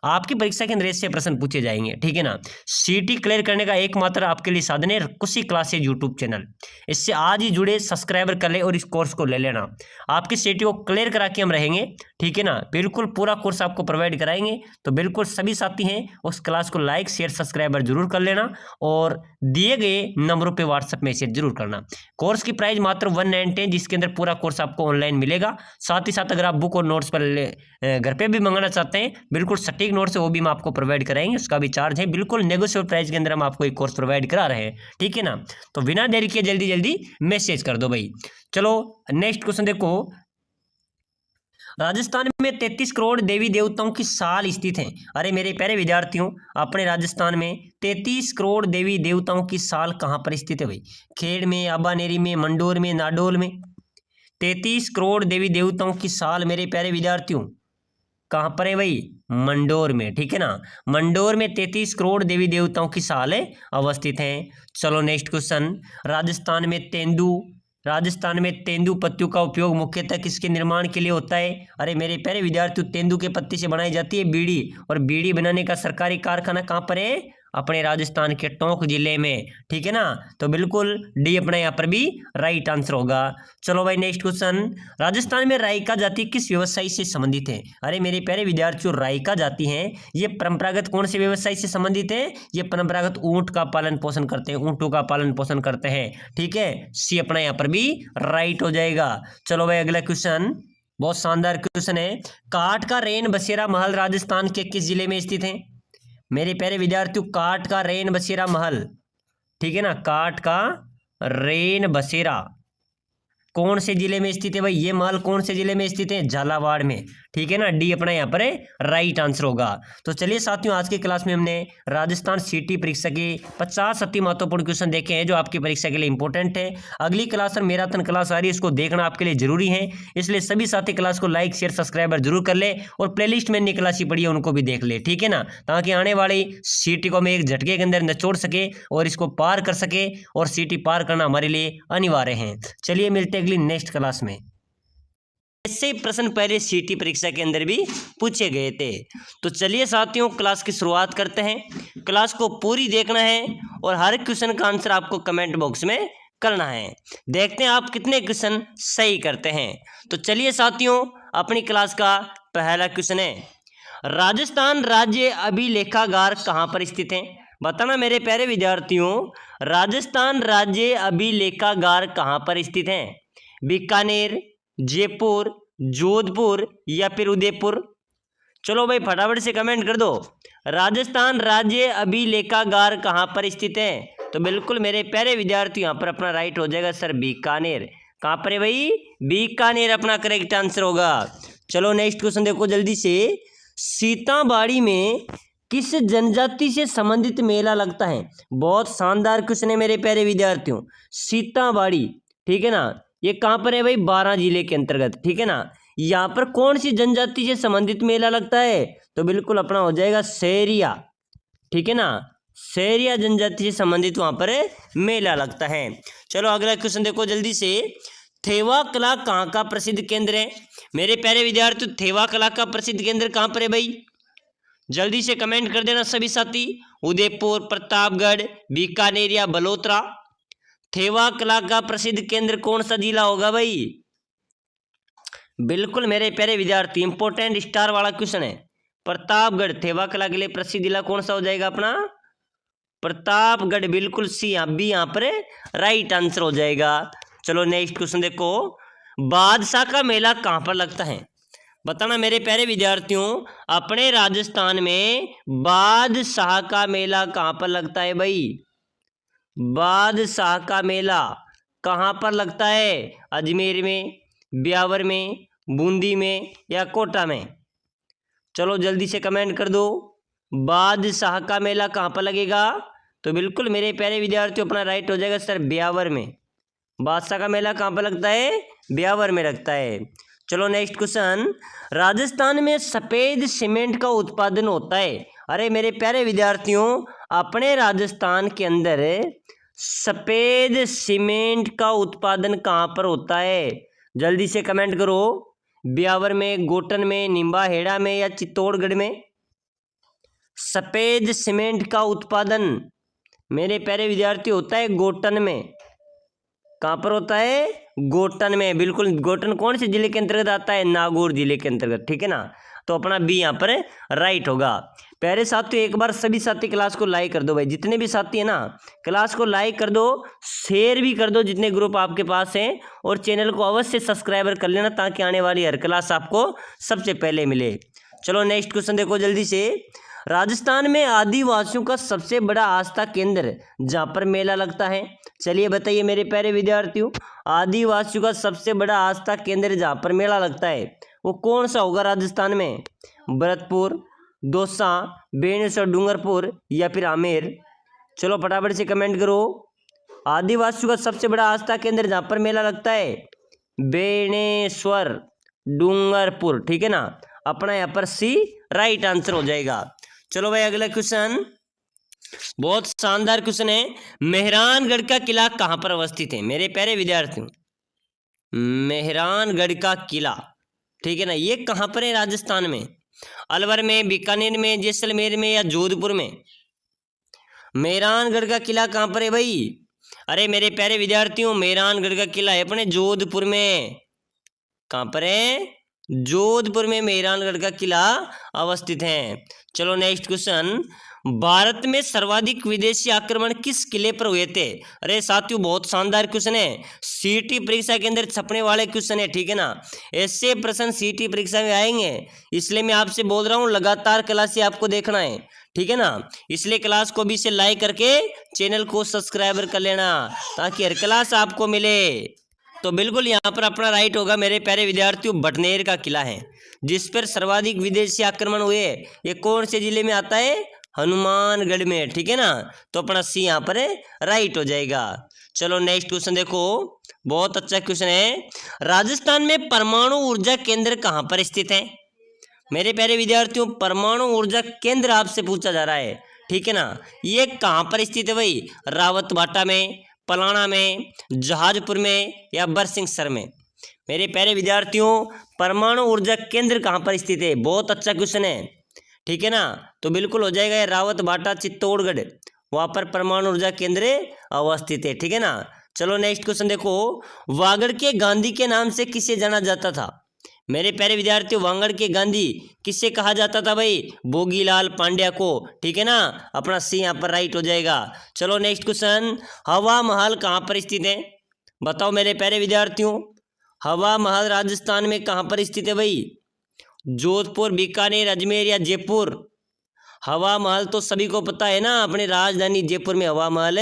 आपकी परीक्षा के अंदर ऐसे प्रश्न पूछे जाएंगे, ठीक है ना। सीटी क्लियर करने का एकमात्र आपके लिए साधन है कुशी क्लासेज यूट्यूब चैनल। इससे आज ही जुड़े, सब्सक्राइबर कर ले और इस कोर्स को ले लेना। आपकी सीटी को क्लियर करा के हम रहेंगे, ठीक है ना, बिल्कुल पूरा कोर्स आपको प्रोवाइड कराएंगे। तो बिल्कुल सभी साथी हैं उस क्लास को लाइक शेयर सब्सक्राइबर जरूर कर लेना और दिए गए नंबरों पर व्हाट्सएप मैसेज जरूर करना। कोर्स की प्राइस मात्र 190 है, जिसके अंदर पूरा कोर्स आपको ऑनलाइन मिलेगा। साथ ही साथ अगर आप बुक और नोट्स पर घर पे भी मंगाना चाहते हैं, बिल्कुल सटीक नोट्स है वो भी हम आपको प्रोवाइड कराएंगे, उसका भी चार्ज है। बिल्कुल नेगोशिएबल प्राइस के अंदर हम आपको एक कोर्स प्रोवाइड करा रहे हैं, ठीक है ना। तो बिना देरी के जल्दी जल्दी मैसेज कर दो भाई। चलो नेक्स्ट क्वेश्चन देखो, राजस्थान में 33 करोड़ देवी देवताओं की साल स्थित है। अरे मेरे प्यारे विद्यार्थियों अपने राजस्थान में 33 करोड़ देवी देवताओं की साल कहाँ पर स्थित है भाई? खेड़ में, आबानेरी में, मंडोर में, नाडोल में? 33 करोड़ देवी देवताओं की साल मेरे प्यारे विद्यार्थियों कहाँ पर है भाई? मंडोर में, ठीक है ना। मंडोर में 33 करोड़ देवी देवताओं की साल अवस्थित हैं। चलो नेक्स्ट क्वेश्चन, राजस्थान में तेंदू पत्तियों का उपयोग मुख्यतः किसके निर्माण के लिए होता है? अरे मेरे प्यारे विद्यार्थियों तेंदू के पत्ती से बनाई जाती है बीड़ी, और बीड़ी बनाने का सरकारी कारखाना कहाँ पर है? अपने राजस्थान के टोंक जिले में, ठीक है ना। तो बिल्कुल डी अपना यहाँ पर भी राइट आंसर होगा। चलो भाई नेक्स्ट क्वेश्चन, राजस्थान में रायका जाति किस व्यवसाय से संबंधित है? अरे मेरे प्यारे विद्यार्थियों रायका जाति है ये परंपरागत कौन से व्यवसाय से संबंधित है? ये परंपरागत ऊंट का पालन पोषण करते हैं, ऊंटों का पालन पोषण करते हैं, ठीक है। सी अपना यहाँ पर भी राइट हो जाएगा। चलो भाई अगला क्वेश्चन बहुत शानदार क्वेश्चन है, काठ का रेन बसेरा महल राजस्थान के किस जिले में स्थित है? मेरे प्यारे विद्यार्थियों काठ का रेन बसेरा महल, ठीक है ना, काठ का रेन बसेरा कौन से जिले में स्थित है भाई? ये महल कौन से जिले में स्थित है? झालावाड़ में, ठीक है ना। डी अपना यहाँ पर राइट आंसर होगा। तो चलिए साथियों आज की क्लास में हमने राजस्थान सीटी परीक्षा के 50 अति महत्वपूर्ण क्वेश्चन देखे हैं जो आपकी परीक्षा के लिए इंपॉर्टेंट है। अगली क्लास और मैराथन क्लास आ रही है, इसको देखना आपके लिए जरूरी है, इसलिए सभी साथी क्लास को लाइक शेयर सब्सक्राइबर जरूर कर ले और प्लेलिस्ट में अन्य क्लास पढ़ी है उनको भी देख ले, ठीक है ना, ताकि आने वाली सीटी को हम एक झटके के अंदर निचोड़ सके और इसको पार कर सके, और सीटी पार करना हमारे लिए अनिवार्य है। चलिए मिलते अगली नेक्स्ट क्लास में। ऐसे प्रश्न पहले सीटी परीक्षा के अंदर भी पूछे गए थे। तो चलिए साथियों क्लास की शुरुआत करते हैं। क्लास को पूरी देखना है और हर क्वेश्चन का आंसर आपको कमेंट बॉक्स में करना है। देखते हैं आप कितने क्वेश्चन सही करते हैं। तो चलिए साथियों अपनी क्लास का पहला क्वेश्चन है, राजस्थान राज्य अभिलेखागार कहाँ पर स्थित है? बताना मेरे प्यारे विद्यार्थियों, राजस्थान राज्य अभिलेखागार कहाँ पर स्थित है? बीकानेर, जयपुर, जोधपुर या फिर उदयपुर? चलो भाई फटाफट से कमेंट कर दो, राजस्थान राज्य अभिलेखागार कहाँ पर स्थित है? तो बिल्कुल मेरे प्यारे विद्यार्थी यहाँ पर अपना राइट हो जाएगा सर बीकानेर। कहाँ पर है भाई? बीकानेर अपना करेक्ट आंसर होगा। चलो नेक्स्ट क्वेश्चन देखो जल्दी से, सीताबाड़ी में किस जनजाति से संबंधित मेला लगता है? बहुत शानदार क्वेश्चन है मेरे प्यारे विद्यार्थियों। सीताबाड़ी, ठीक है ना, ये कहाँ पर है भाई? बारां जिले के अंतर्गत, ठीक है ना। यहाँ पर कौन सी जनजाति से संबंधित मेला लगता है? तो बिल्कुल अपना हो जाएगा सेरिया, ठीक है ना, सेरिया जनजाति से संबंधित वहां पर मेला लगता है। चलो अगला क्वेश्चन देखो जल्दी से। थेवा कला कहाँ का प्रसिद्ध केंद्र है? मेरे प्यारे विद्यार्थियों, थेवा कला का प्रसिद्ध केंद्र कहाँ पर है भाई? जल्दी से कमेंट कर देना सभी साथी। उदयपुर, प्रतापगढ़, बीकानेर या बलोत्रा? थेवा कला का प्रसिद्ध केंद्र कौन सा जिला होगा भाई? बिल्कुल मेरे प्यारे विद्यार्थी, इंपोर्टेंट स्टार वाला क्वेश्चन है। प्रतापगढ़ थेवा कला के लिए प्रसिद्ध जिला कौन सा हो जाएगा अपना? प्रतापगढ़, बिल्कुल सी बी यहाँ पर राइट आंसर हो जाएगा। चलो नेक्स्ट क्वेश्चन देखो। बादशाह का मेला कहाँ पर लगता है? बताना मेरे प्यारे विद्यार्थियों, अपने राजस्थान में बादशाह का मेला कहाँ पर लगता है भाई? बादशाह का मेला कहाँ पर लगता है? अजमेर में, ब्यावर में, बूंदी में या कोटा में? चलो जल्दी से कमेंट कर दो। बादशाह का मेला कहाँ पर लगेगा? तो बिल्कुल मेरे प्यारे विद्यार्थियों अपना राइट हो जाएगा सर, ब्यावर में। बादशाह का मेला कहाँ पर लगता है? ब्यावर में लगता है। चलो नेक्स्ट क्वेश्चन। राजस्थान में सफेद सीमेंट का उत्पादन होता है। अरे मेरे प्यारे विद्यार्थियों, अपने राजस्थान के अंदर सफेद सीमेंट का उत्पादन कहाँ पर होता है? जल्दी से कमेंट करो। ब्यावर में, गोटन में, निम्बाहेड़ा में या चित्तौड़गढ़ में? सफेद सीमेंट का उत्पादन मेरे प्यारे विद्यार्थी होता है गोटन में। कहाँ पर होता है? गोटन में, बिल्कुल। गोटन कौन से जिले के अंतर्गत आता है? नागौर जिले के अंतर्गत, ठीक है ना। तो अपना बी यहाँ पर राइट होगा। प्यारे साथियों, एक बार सभी साथी क्लास को लाइक कर दो भाई, जितने भी साथी है ना, क्लास को लाइक कर दो, शेयर भी कर दो जितने ग्रुप आपके पास हैं, और चैनल को अवश्य सब्सक्राइबर कर लेना ताकि आने वाली हर क्लास आपको सबसे पहले मिले। चलो नेक्स्ट क्वेश्चन देखो जल्दी से। राजस्थान में आदिवासियों का सबसे बड़ा आस्था केंद्र जहाँ पर मेला लगता है? चलिए बताइए मेरे प्यारे विद्यार्थियों, आदिवासियों का सबसे बड़ा आस्था केंद्र जहाँ पर मेला लगता है वो कौन सा होगा राजस्थान में? भरतपुर, दौसा, बेणेश्वर, डूंगरपुर या फिर आमेर? चलो फटाफट से कमेंट करो। आदिवासियों का सबसे बड़ा आस्था केंद्र जहाँ पर मेला लगता है बेणेश्वर, डूंगरपुर, ठीक है ना। अपना यहाँ पर सी राइट आंसर हो जाएगा। चलो भाई अगला क्वेश्चन, बहुत शानदार क्वेश्चन है। मेहरानगढ़ का किला कहाँ पर अवस्थित है? मेरे प्यारे विद्यार्थियों, मेहरानगढ़ का किला, ठीक है ना, ये कहाँ पर है राजस्थान में? अलवर में, बीकानेर में, जैसलमेर में या जोधपुर में? मेहरानगढ़ का किला कहाँ पर है भाई? अरे मेरे प्यारे विद्यार्थियों, मेहरानगढ़ का किला है अपने जोधपुर में। कहाँ पर है? जोधपुर में मेहरानगढ़ का किला अवस्थित है। चलो नेक्स्ट क्वेश्चन। भारत में सर्वाधिक विदेशी आक्रमण किस किले पर हुए थे? अरे साथियों, बहुत शानदार क्वेश्चन है, सीटी परीक्षा के अंदर छपने वाले क्वेश्चन है, ठीक है ना। ऐसे प्रश्न सीटी परीक्षा में आएंगे, इसलिए मैं आपसे बोल रहा हूँ लगातार क्लास आपको देखना है, ठीक है ना। इसलिए क्लास को भी से लाइक करके चैनल को सब्सक्राइबर कर लेना ताकि हर क्लास आपको मिले। तो बिल्कुल यहाँ पर अपना राइट होगा मेरे प्यारे विद्यार्थियों, भटनेर का किला है जिस पर सर्वाधिक विदेशी आक्रमण हुए। ये कौन से जिले में आता है? हनुमानगढ़ में, ठीक है ना। तो अपना सी यहाँ पर राइट हो जाएगा। चलो नेक्स्ट क्वेश्चन देखो, बहुत अच्छा क्वेश्चन है। राजस्थान में परमाणु ऊर्जा केंद्र कहाँ पर स्थित है? मेरे प्यारे विद्यार्थियों, परमाणु ऊर्जा केंद्र आपसे पूछा जा रहा है, ठीक है ना। ये कहाँ पर स्थित है भाई? रावतबाटा में, पलाना में, जहाजपुर में या बरसिंहसर में? मेरे प्यारे विद्यार्थियों, परमाणु ऊर्जा केंद्र कहाँ पर स्थित है? बहुत अच्छा क्वेश्चन है, ठीक है ना। तो बिल्कुल हो जाएगा ये रावतबाटा, चित्तौड़गढ़, वहाँ पर परमाणु ऊर्जा केंद्र अवस्थित है, ठीक है ना। चलो नेक्स्ट क्वेश्चन देखो। वागड़ के गांधी के नाम से किसे जाना जाता था? मेरे प्यारे विद्यार्थियों, वागड़ के गांधी किससे कहा जाता था भाई? भोगीलाल पांड्या को, ठीक है ना। अपना सी यहाँ पर राइट हो जाएगा। चलो नेक्स्ट क्वेश्चन। हवा महल कहाँ पर स्थित है? बताओ मेरे प्यारे विद्यार्थियों, हवा महल राजस्थान में कहाँ पर स्थित है भाई? जोधपुर, बीकानेर, अजमेर या जयपुर? हवा महल तो सभी को पता है ना, अपने राजधानी जयपुर में हवा महल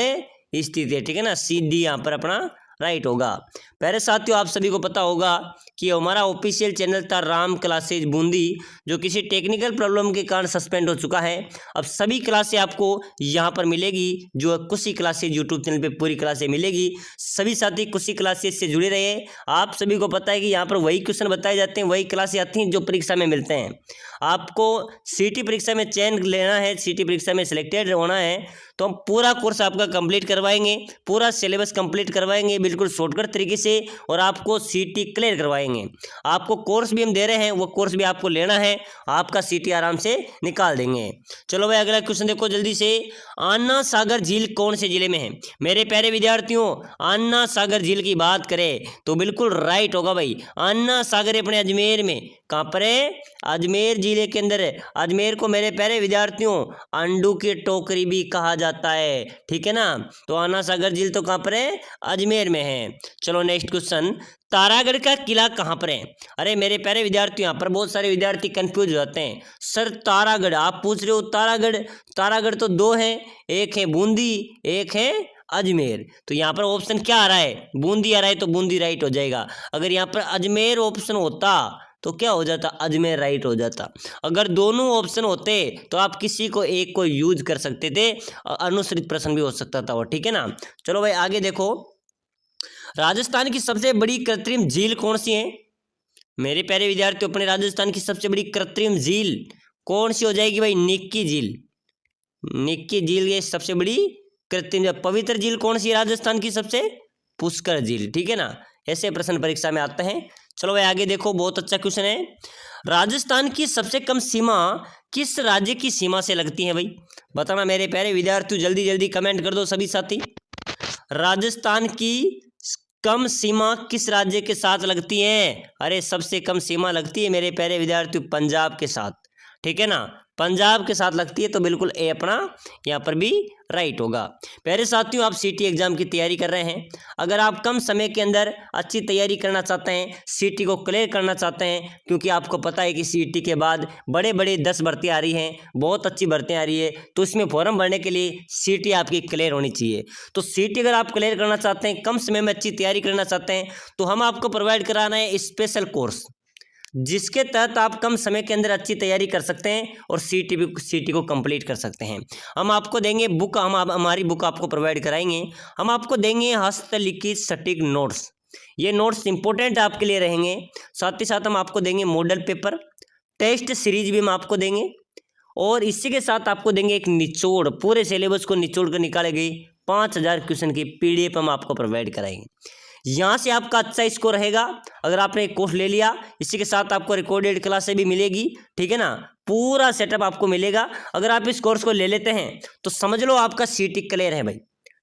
स्थित है, ठीक है ना। सीधी यहाँ पर अपना राइट होगा। प्यारे साथियों, आप सभी को पता होगा कि हमारा ऑफिशियल चैनल था राम क्लासेज बूंदी, जो किसी टेक्निकल प्रॉब्लम के कारण सस्पेंड हो चुका है। अब सभी क्लासें आपको यहाँ पर मिलेगी, जो कुशी क्लासेज यूट्यूब चैनल पे पूरी क्लासें मिलेगी। सभी साथी कुशी क्लासेज से जुड़े रहे। आप सभी को पता है कि यहाँ पर वही क्वेश्चन बताए जाते हैं, वही क्लासें आती हैं जो परीक्षा में मिलते हैं। आपको सीटी परीक्षा में चयन लेना है, सीटी परीक्षा में सिलेक्टेड होना है, तो हम पूरा कोर्स आपका कंप्लीट करवाएंगे, पूरा सिलेबस कंप्लीट करवाएंगे बिल्कुल शॉर्टकट तरीके से, और आपको सीटी क्लियर करवाएंगे। आपको कोर्स भी हम दे रहे हैं, वो कोर्स भी आपको लेना है, आपका सीटी आराम से निकाल देंगे। चलो भाई, अगला क्वेश्चन देखो जल्दी से। अन्ना सागर झील कौन से जिले में है? मेरे प्यारे विद्यार्थियों, अन्ना सागर झील की बात करें तो बिल्कुल राइट होगा भाई। अन्ना सागर अपने अजमेर में, कहाँ पर है? अजमेर जिले के अंदर है। अजमेर को मेरे प्यारे विद्यार्थियों अंडू की टोकरी भी कहा जाता है, ठीक है ना। तो अन्ना सागर झील तो कहाँ पर है? अजमेर में है। चलो नेक्स्ट क्वेश्चन, तारागढ़ का किला कहाँ पर है? अरे मेरे प्यारे विद्यार्थियों, यहाँ पर बहुत सारे विद्यार्थी कंफ्यूज हो जाते हैं। सर तारागढ़ आप पूछ रहे हो, तारागढ़, तारागढ़ तो दो है, एक है बूंदी, एक है अजमेर। तो यहाँ पर ऑप्शन क्या आ रहा है? बूंदी आ रहा है, तो बूंदी राइट हो जाएगा। अगर यहाँ पर अजमेर ऑप्शन होता तो क्या हो जाता? अजमेर राइट हो जाता। अगर दोनों ऑप्शन होते तो आप किसी को एक को यूज कर सकते थे, अनुसरित प्रश्न भी हो सकता था वो, ठीक है ना। चलो भाई आगे देखो, राजस्थान की सबसे बड़ी कृत्रिम झील कौन सी है? मेरे प्यारे विद्यार्थियों, अपने राजस्थान की सबसे बड़ी कृत्रिम झील कौन सी हो जाएगी भाई? निक्की झील। निक्की झील ये सबसे बड़ी कृत्रिम। पवित्र झील कौन सी है राजस्थान की सबसे? पुष्कर झील, ठीक है ना। ऐसे प्रश्न परीक्षा में आते हैं। चलो भाई आगे देखो, बहुत अच्छा क्वेश्चन है। राजस्थान की सबसे कम सीमा किस राज्य की सीमा से लगती है भाई? बताना मेरे प्यारे विद्यार्थियों, जल्दी जल्दी कमेंट कर दो सभी साथी। राजस्थान की कम सीमा किस राज्य के साथ लगती है? अरे सबसे कम सीमा लगती है मेरे प्यारे विद्यार्थियों पंजाब के साथ, ठीक है ना। पंजाब के साथ लगती है, तो बिल्कुल ए अपना यहाँ पर भी राइट होगा। प्यारे साथियों, आप सीटी एग्जाम की तैयारी कर रहे हैं, अगर आप कम समय के अंदर अच्छी तैयारी करना चाहते हैं, सीटी को क्लियर करना चाहते हैं, क्योंकि आपको पता है कि सीटी के बाद बड़े बड़े 10 भर्तियाँ आ रही हैं, बहुत अच्छी भर्तियाँ आ रही है, तो इसमें फॉर्म भरने के लिए सीटी आपकी क्लियर होनी चाहिए। तो सीटी अगर आप क्लियर करना चाहते हैं, कम समय में अच्छी तैयारी करना चाहते हैं, तो हम आपको प्रोवाइड कराना है स्पेशल कोर्स, जिसके तहत आप कम समय के अंदर अच्छी तैयारी कर सकते हैं और सीटी को कंप्लीट कर सकते हैं। हम आपको देंगे बुक, हमारी बुक आपको प्रोवाइड कराएंगे। हम आपको देंगे हस्तलिखित सटीक नोट्स, ये नोट्स इंपॉर्टेंट आपके लिए रहेंगे। साथ ही साथ हम आपको देंगे मॉडल पेपर, टेस्ट सीरीज भी हम आपको देंगे, और इसी के साथ आपको देंगे एक निचोड़, पूरे सिलेबस को निचोड़ कर निकाले गई 5000 क्वेश्चन की PDF हम आपको प्रोवाइड कराएंगे। यहाँ से आपका अच्छा स्कोर रहेगा अगर आपने एक कोर्स ले लिया। इसी के साथ आपको रिकॉर्डेड क्लासें भी मिलेगी, ठीक है ना। पूरा सेटअप आपको मिलेगा। अगर आप इस कोर्स को ले लेते हैं तो समझ लो आपका सीटी क्लियर है भाई,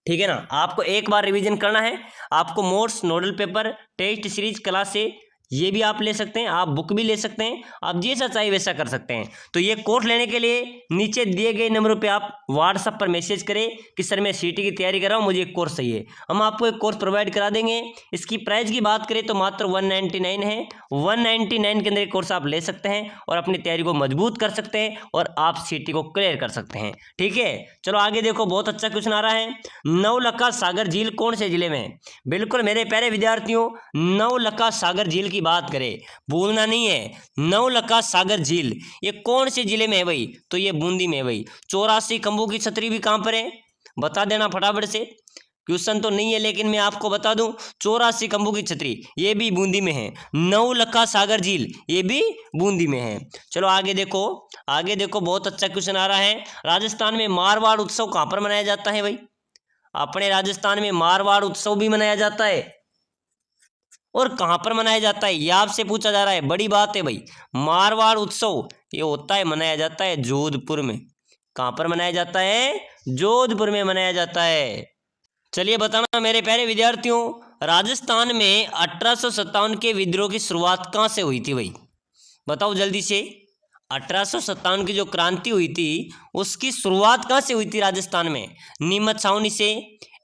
ठीक है ना। आपको एक बार रिवीजन करना है, आपको notes, model paper, test series क्लासें ये भी आप ले सकते हैं, आप बुक भी ले सकते हैं, आप जैसा चाहिए वैसा कर सकते हैं। तो ये कोर्स लेने के लिए नीचे दिए गए नंबरों पे आप व्हाट्सएप पर मैसेज करें कि सर मैं सीटी की तैयारी कर रहा हूँ, मुझे एक कोर्स चाहिए। हम आपको एक कोर्स प्रोवाइड करा देंगे। इसकी प्राइस की बात करें तो मात्र 199 है। 199 के अंदर एक कोर्स आप ले सकते हैं और अपनी तैयारी को मजबूत कर सकते हैं और आप सीटी को क्लियर कर सकते हैं, ठीक है। चलो आगे देखो, बहुत अच्छा क्वेश्चन आ रहा है। नवलखा सागर झील कौन से जिले में है? बिल्कुल मेरे प्यारे विद्यार्थियों, नवलखा सागर झील बात करें, भूलना नहीं है। नवलखा सागर झील ये कौन से जिले में है भाई? तो ये बूंदी में है भाई। 84 खंभों की छतरी भी कहां पर है? बता देना फटाफट से। क्वेश्चन तो नहीं है लेकिन मैं आपको बता दूं, 84 खंभों की छतरी ये भी बूंदी में है। नवलखा सागर झील ये भी बूंदी में है। चलो आगे देखो, आगे देखो, बहुत अच्छा क्वेश्चन आ रहा है। राजस्थान में मारवाड़ उत्सव कहां पर मनाया जाता है भाई? अपने राजस्थान में मारवाड़ उत्सव भी मनाया जाता है, और कहां पर मनाया जाता है ये आपसे पूछा जा रहा है। बड़ी बात है भाई, मारवाड़ उत्सव ये होता है, मनाया जाता है जोधपुर में। कहां पर मनाया जाता है? जोधपुर में मनाया जाता है। चलिए बताना मेरे प्यारे विद्यार्थियों, राजस्थान में 1857 के विद्रोह की शुरुआत कहां से हुई थी भाई? बताओ जल्दी से। 1857 की जो क्रांति हुई थी उसकी शुरुआत कहां से हुई थी राजस्थान में? नीमच छावनी से,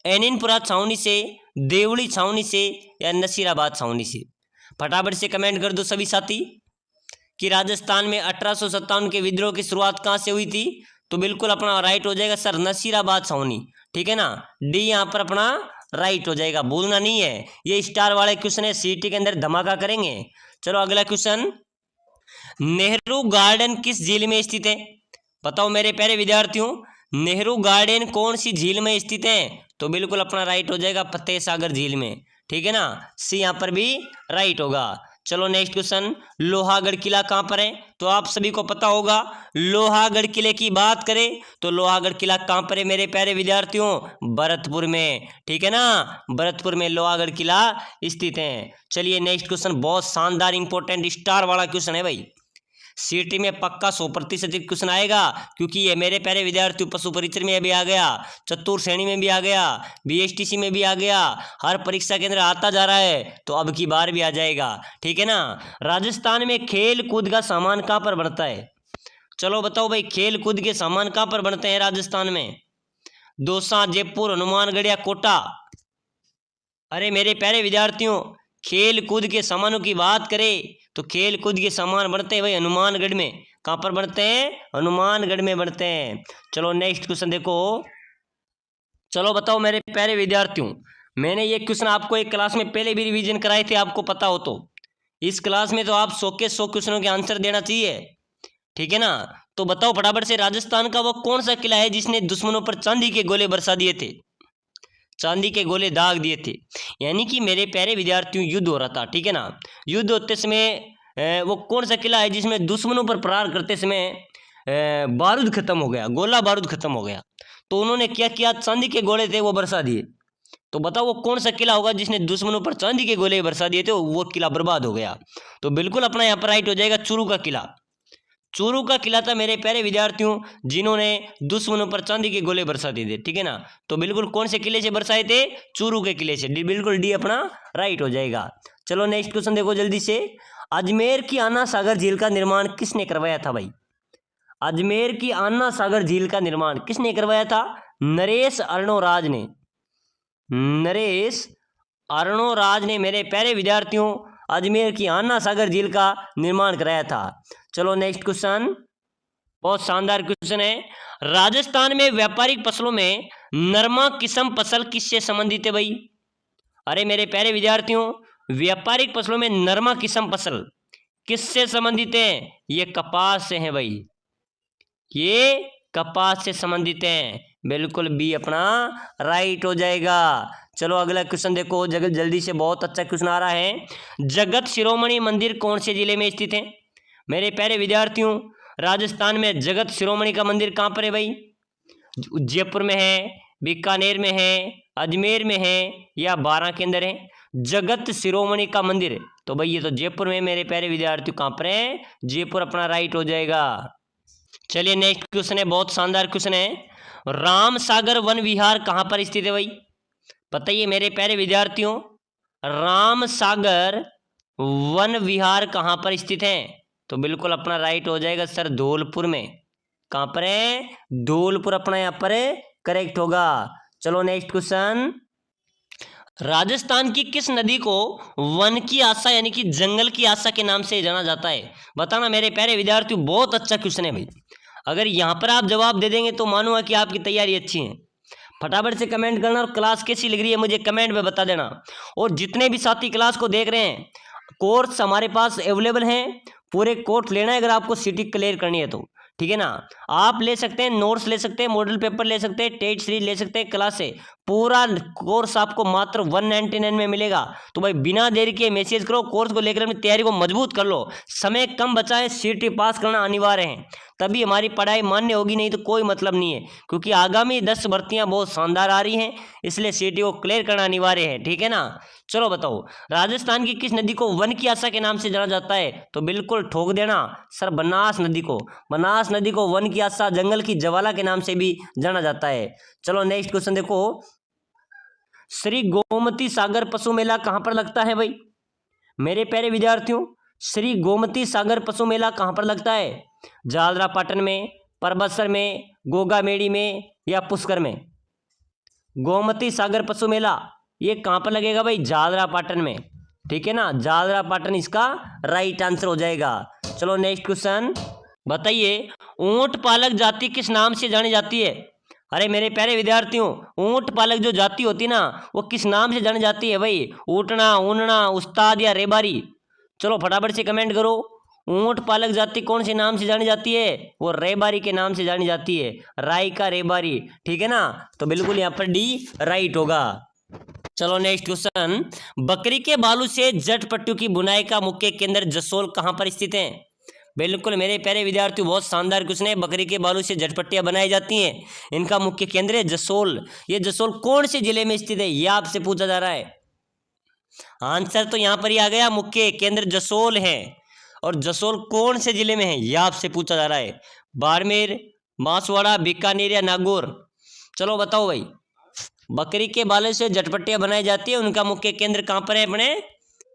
एनिनपुरा छावनी से, देवली छावनी से, या नसीराबाद छावनी से? फटाफट से कमेंट कर दो सभी साथी कि राजस्थान में 1857 के विद्रोह की शुरुआत कहां से हुई थी। तो बिल्कुल अपना राइट हो जाएगा सर, नसीराबाद छावनी, ठीक है ना। डी यहाँ पर अपना राइट हो जाएगा, भूलना नहीं है। ये स्टार वाले क्वेश्चन है, सीटी के अंदर धमाका करेंगे। चलो अगला क्वेश्चन, नेहरू गार्डन किस झील में स्थित है? बताओ मेरे प्यारे विद्यार्थियों, नेहरू गार्डन कौन सी झील में स्थित है? तो बिल्कुल अपना राइट हो जाएगा फतेह सागर झील में, ठीक है ना, सी यहाँ पर भी राइट होगा। चलो नेक्स्ट क्वेश्चन, लोहागढ़ किला कहाँ पर है? तो आप सभी को पता होगा, लोहागढ़ किले की बात करें तो लोहागढ़ किला कहाँ पर है मेरे प्यारे विद्यार्थियों? भरतपुर में, ठीक है ना, भरतपुर में लोहागढ़ किला स्थित है। चलिए नेक्स्ट क्वेश्चन, बहुत शानदार इंपॉर्टेंट स्टार वाला क्वेश्चन है भाई, सीटी में पक्का 100% क्वेश्चन आएगा, क्योंकि ये मेरे प्यारे विद्यार्थियों पशु परिचय में भी आ गया, चतुर श्रेणी में भी आ गया, बीएसटीसी में भी आ गया, हर परीक्षा के अंदर आता जा रहा है, तो अब की बार भी आ जाएगा, ठीक है ना। राजस्थान में खेल कूद का सामान कहाँ पर बनता है? चलो बताओ भाई, खेल कूद के सामान कहाँ पर बनते हैं राजस्थान में? दौसा, जयपुर, हनुमानगढ़ या कोटा? अरे मेरे प्यारे विद्यार्थियों, खेल कूद के सामानों की बात करें तो खेल कूद के सामान बनते हैं भाई हनुमानगढ़ में। कहाँ पर बनते हैं? हनुमानगढ़ में बनते हैं। चलो नेक्स्ट क्वेश्चन देखो, चलो बताओ मेरे प्यारे विद्यार्थियों, मैंने ये क्वेश्चन आपको एक क्लास में पहले भी रिवीजन कराए थे, आपको पता हो तो। इस क्लास में तो आप 100 के 100 क्वेश्चनों के आंसर देना चाहिए, ठीक है ना। तो बताओ फटाफट से, राजस्थान का वो कौन सा किला है जिसने दुश्मनों पर चांदी के गोले बरसा दिए थे? चांदी के गोले दाग दिए थे, यानी कि मेरे प्यारे विद्यार्थियों युद्ध हो रहा था, ठीक है ना। युद्ध होते समय वो कौन सा किला है जिसमें दुश्मनों पर प्रहार करते समय बारूद खत्म हो गया, गोला बारूद खत्म हो गया, तो उन्होंने क्या किया? चांदी के गोले थे वो बरसा दिए। तो बताओ वो कौन सा किला होगा जिसने दुश्मनों पर चांदी के गोले बरसा दिए थे, वो किला बर्बाद हो गया? तो बिल्कुल अपना यहाँ पर राइट हो जाएगा चूरू का किला। चूरू का किला था मेरे प्यारे विद्यार्थियों जिन्होंने दुश्मनों पर चांदी के गोले बरसा दिए थे, ठीक है ना। तो बिल्कुल कौन से किले से बरसाए थे? चूरू के किले से, बिल्कुल डी अपना राइट हो जाएगा। चलो नेक्स्ट क्वेश्चन देखो जल्दी से, अजमेर की आना सागर झील का निर्माण किसने करवाया था भाई? अजमेर की आना सागर झील का निर्माण किसने करवाया था? नरेश अर्णोराज ने, नरेश अर्णोराज ने मेरे प्यारे विद्यार्थियों अजमेर की आना सागर झील का निर्माण कराया था। चलो नेक्स्ट क्वेश्चन, बहुत शानदार क्वेश्चन है, राजस्थान में व्यापारिक फसलों में नरमा किस्म फसल किससे संबंधित है भाई? अरे मेरे प्यारे विद्यार्थियों, व्यापारिक फसलों में नरमा किस्म फसल किससे संबंधित है? ये कपास से है भाई, ये कपास से संबंधित हैं, बिल्कुल बी अपना राइट हो जाएगा। चलो अगला क्वेश्चन देखो जल्दी से, बहुत अच्छा क्वेश्चन आ रहा है, जगत शिरोमणि मंदिर कौन से जिले में स्थित है? मेरे प्यारे विद्यार्थियों, राजस्थान में जगत शिरोमणि का मंदिर कहाँ पर है भाई? जयपुर में है, बीकानेर में है, अजमेर में है या बारां के अंदर है? जगत शिरोमणि का मंदिर, तो भाई ये तो जयपुर में मेरे प्यारे विद्यार्थियों, कहाँ पर है? जयपुर अपना राइट हो जाएगा। चलिए नेक्स्ट क्वेश्चन है, बहुत शानदार क्वेश्चन है, राम सागर वन विहार कहाँ पर स्थित है भाई? बताइए मेरे प्यारे विद्यार्थियों, राम सागर वन विहार कहाँ पर स्थित है? तो बिल्कुल अपना राइट हो जाएगा सर, धौलपुर में। कहाँ पर है? धौलपुर अपना यहाँ पर करेक्ट होगा। चलो नेक्स्ट क्वेश्चन, राजस्थान की किस नदी को वन की आशा यानी कि जंगल की आशा के नाम से जाना जाता है? बताना मेरे प्यारे विद्यार्थियों, बहुत अच्छा क्वेश्चन है भाई। अगर यहाँ पर आप जवाब दे देंगे तो मानूंगा कि आपकी तैयारी अच्छी है। फटाफट से कमेंट करना और क्लास कैसी लग रही है मुझे कमेंट में बता देना। और जितने भी साथी क्लास को देख रहे हैं, कोर्स हमारे पास अवेलेबल हैं, पूरे कोर्स लेना है अगर आपको सीटी क्लियर करनी है तो, ठीक है ना। आप ले सकते हैं, नोट्स ले सकते हैं, मॉडल पेपर ले सकते हैं, टेस्ट सीरीज ले सकते हैं, क्लास से पूरा कोर्स आपको मात्र 199 में मिलेगा। तो भाई बिना देरी के मैसेज करो, कोर्स को लेकर अपनी तैयारी को मजबूत कर लो। समय कम बचा है, सीटी पास करना अनिवार्य है, तभी हमारी पढ़ाई मान्य होगी, नहीं तो कोई मतलब नहीं है, क्योंकि आगामी 10 भर्तियां बहुत शानदार आ रही हैं, इसलिए सीटी को क्लियर करना अनिवार्य है, ठीक है ना। चलो बताओ, राजस्थान की किस नदी को वन की आशा के नाम से जाना जाता है? तो बिल्कुल ठोक देना सर, बनास नदी को। बनास नदी को वन की आशा, जंगल की ज्वाला के नाम से भी जाना जाता है। चलो नेक्स्ट क्वेश्चन देखो, श्री गोमती सागर पशु मेला कहाँ पर लगता है भाई? मेरे प्यारे विद्यार्थियों, श्री गोमती सागर पशु मेला कहाँ पर लगता है? जालरा पाटन में, परबतसर में, गोगामेड़ी में या पुष्कर में? गोमती सागर पशु मेला ये कहाँ पर लगेगा भाई? जालरा पाटन में, ठीक है ना, जालरा पाटन इसका राइट आंसर हो जाएगा। चलो नेक्स्ट क्वेश्चन, बताइए ऊंट पालक जाति किस नाम से जानी जाती है? अरे मेरे प्यारे विद्यार्थियों, ऊंट पालक जो जाति होती ना, वो किस नाम से जानी जाती है भाई? ऊटना, ऊनना, उस्ताद या रेबारी? चलो फटाफट से कमेंट करो। ऊंट पालक जाति कौन से नाम से जानी जाती है? वो रेबारी के नाम से जानी जाती है, राई का रेबारी। ठीक है ना, तो बिल्कुल यहाँ पर डी राइट होगा। चलो नेक्स्ट क्वेश्चन, बकरी के बालू से जट पट्टियों की बुनाई का मुख्य केंद्र जसोल कहाँ पर स्थित है? बिल्कुल मेरे प्यारे विद्यार्थियों, बहुत शानदार क्वेश्चन है। बकरी के बालू से झटपट्टियां बनाई जाती हैं, इनका मुख्य केंद्र है जसोल। ये जसोल कौन से जिले में स्थित है, यह आपसे पूछा जा रहा है। आंसर तो यहां पर ही आ गया, मुख्य केंद्र जसोल है। और जसोल कौन से जिले में है, यह आपसे पूछा जा रहा है। बाड़मेर, बांसवाड़ा, बीकानेर या नागौर? चलो बताओ भाई। बकरी के बालों से झटपट्टियां बनाई जाती है, उनका मुख्य केंद्र कहां पर है अपने?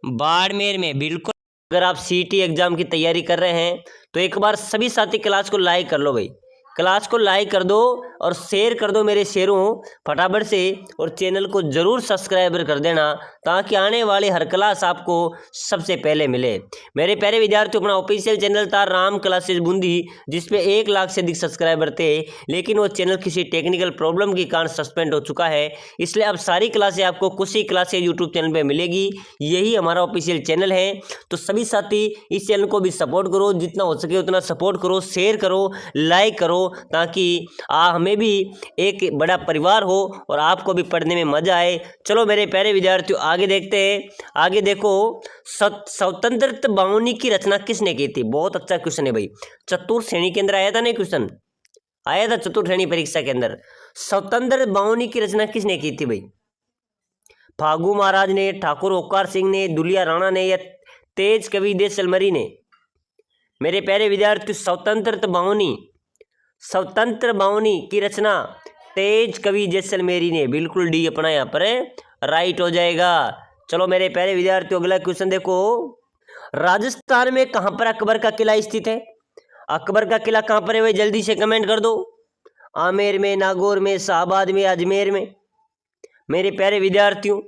बाड़मेर में। बिल्कुल। अगर आप सीटी एग्जाम की तैयारी कर रहे हैं तो एक बार सभी साथी क्लास को लाइक कर लो भाई, क्लास को लाइक कर दो और शेयर कर दो मेरे शेरों फटाफट से। और चैनल को जरूर सब्सक्राइब कर देना ताकि आने वाली हर क्लास आपको सबसे पहले मिले। मेरे प्यारे विद्यार्थियों, अपना ऑफिशियल चैनल था राम क्लासेज बूंदी, जिसपे 1 लाख से अधिक सब्सक्राइबर थे, लेकिन वो चैनल किसी टेक्निकल प्रॉब्लम के कारण सस्पेंड हो चुका है। इसलिए अब सारी क्लासें आपको कुशी क्लासेज यूट्यूब चैनल पर मिलेगी। यही हमारा ऑफिशियल चैनल है। तो सभी साथी इस चैनल को भी सपोर्ट करो, जितना हो सके उतना सपोर्ट करो, शेयर करो, लाइक करो, ताकि हमें भी एक बड़ा परिवार हो और आपको भी पढ़ने में मजा आए। चलो मेरे प्यारे विद्यार्थियों, आगे देखते हैं। आगे देखो, स्वतंत्र बावनी की रचना किसने की थी? बहुत अच्छा क्वेश्चन है भाई, चतुर्थ श्रेणी के अंदर आया था ना क्वेश्चन, आया था चतुर्थ श्रेणी परीक्षा के अंदर। स्वतंत्र बावनी की रचना किसने की थी भाई? फागू महाराज ने, ठाकुर ओकार सिंह ने, दुलिया राणा ने या तेज कवि जैसलमेरी ने? मेरे प्यारे विद्यार्थी, स्वतंत्र बावनी की रचना तेज कवि जैसलमेरी ने। बिल्कुल डी अपना यहाँ पर राइट हो जाएगा। चलो मेरे प्यारे विद्यार्थियों, अगला क्वेश्चन देखो, राजस्थान में कहां पर अकबर का किला स्थित है? अकबर का किला कहां पर है भाई? जल्दी से कमेंट कर दो। आमेर में, नागौर में, शाहबाद में, अजमेर में? मेरे प्यारे विद्यार्थियों,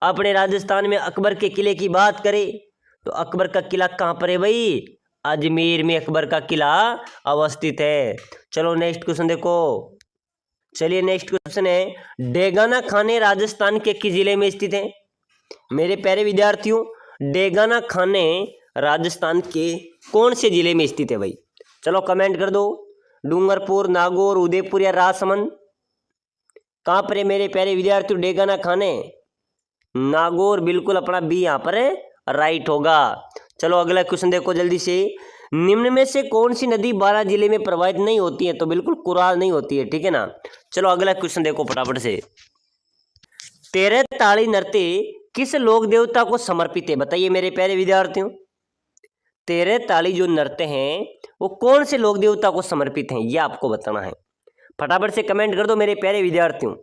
अपने राजस्थान में अकबर के किले की बात करें तो अकबर का किला कहां पर है भाई? अजमेर में अकबर का किला अवस्थित है। चलो नेक्स्ट क्वेश्चन देखो। चलिए नेक्स्ट क्वेश्चन है, डेगाना खाने राजस्थान के किस जिले में स्थित है? मेरे प्यारे विद्यार्थियों, डेगाना खाने राजस्थान के कौन से जिले में स्थित है भाई? चलो कमेंट कर दो। डूंगरपुर, नागौर, उदयपुर या राजसमंद? कहां पर है मेरे प्यारे विद्यार्थियों डेगाना खाने? नागौर। बिल्कुल अपना बी यहाँ पर राइट होगा। चलो अगला क्वेश्चन देखो जल्दी से, निम्न में से कौन सी नदी 12 जिले में प्रवाहित नहीं होती है? तो बिल्कुल कुराल नहीं होती है, ठीक है ना। चलो अगला क्वेश्चन देखो फटाफट से, 13 ताड़ी नृत्य किस लोक देवता को समर्पित है? बताइए मेरे प्यारे विद्यार्थियों, 13 ताड़ी जो नृत्य हैं वो कौन से लोक देवता को समर्पित हैं, ये आपको बताना है। फटाफट से कमेंट कर दो मेरे प्यारे विद्यार्थियों।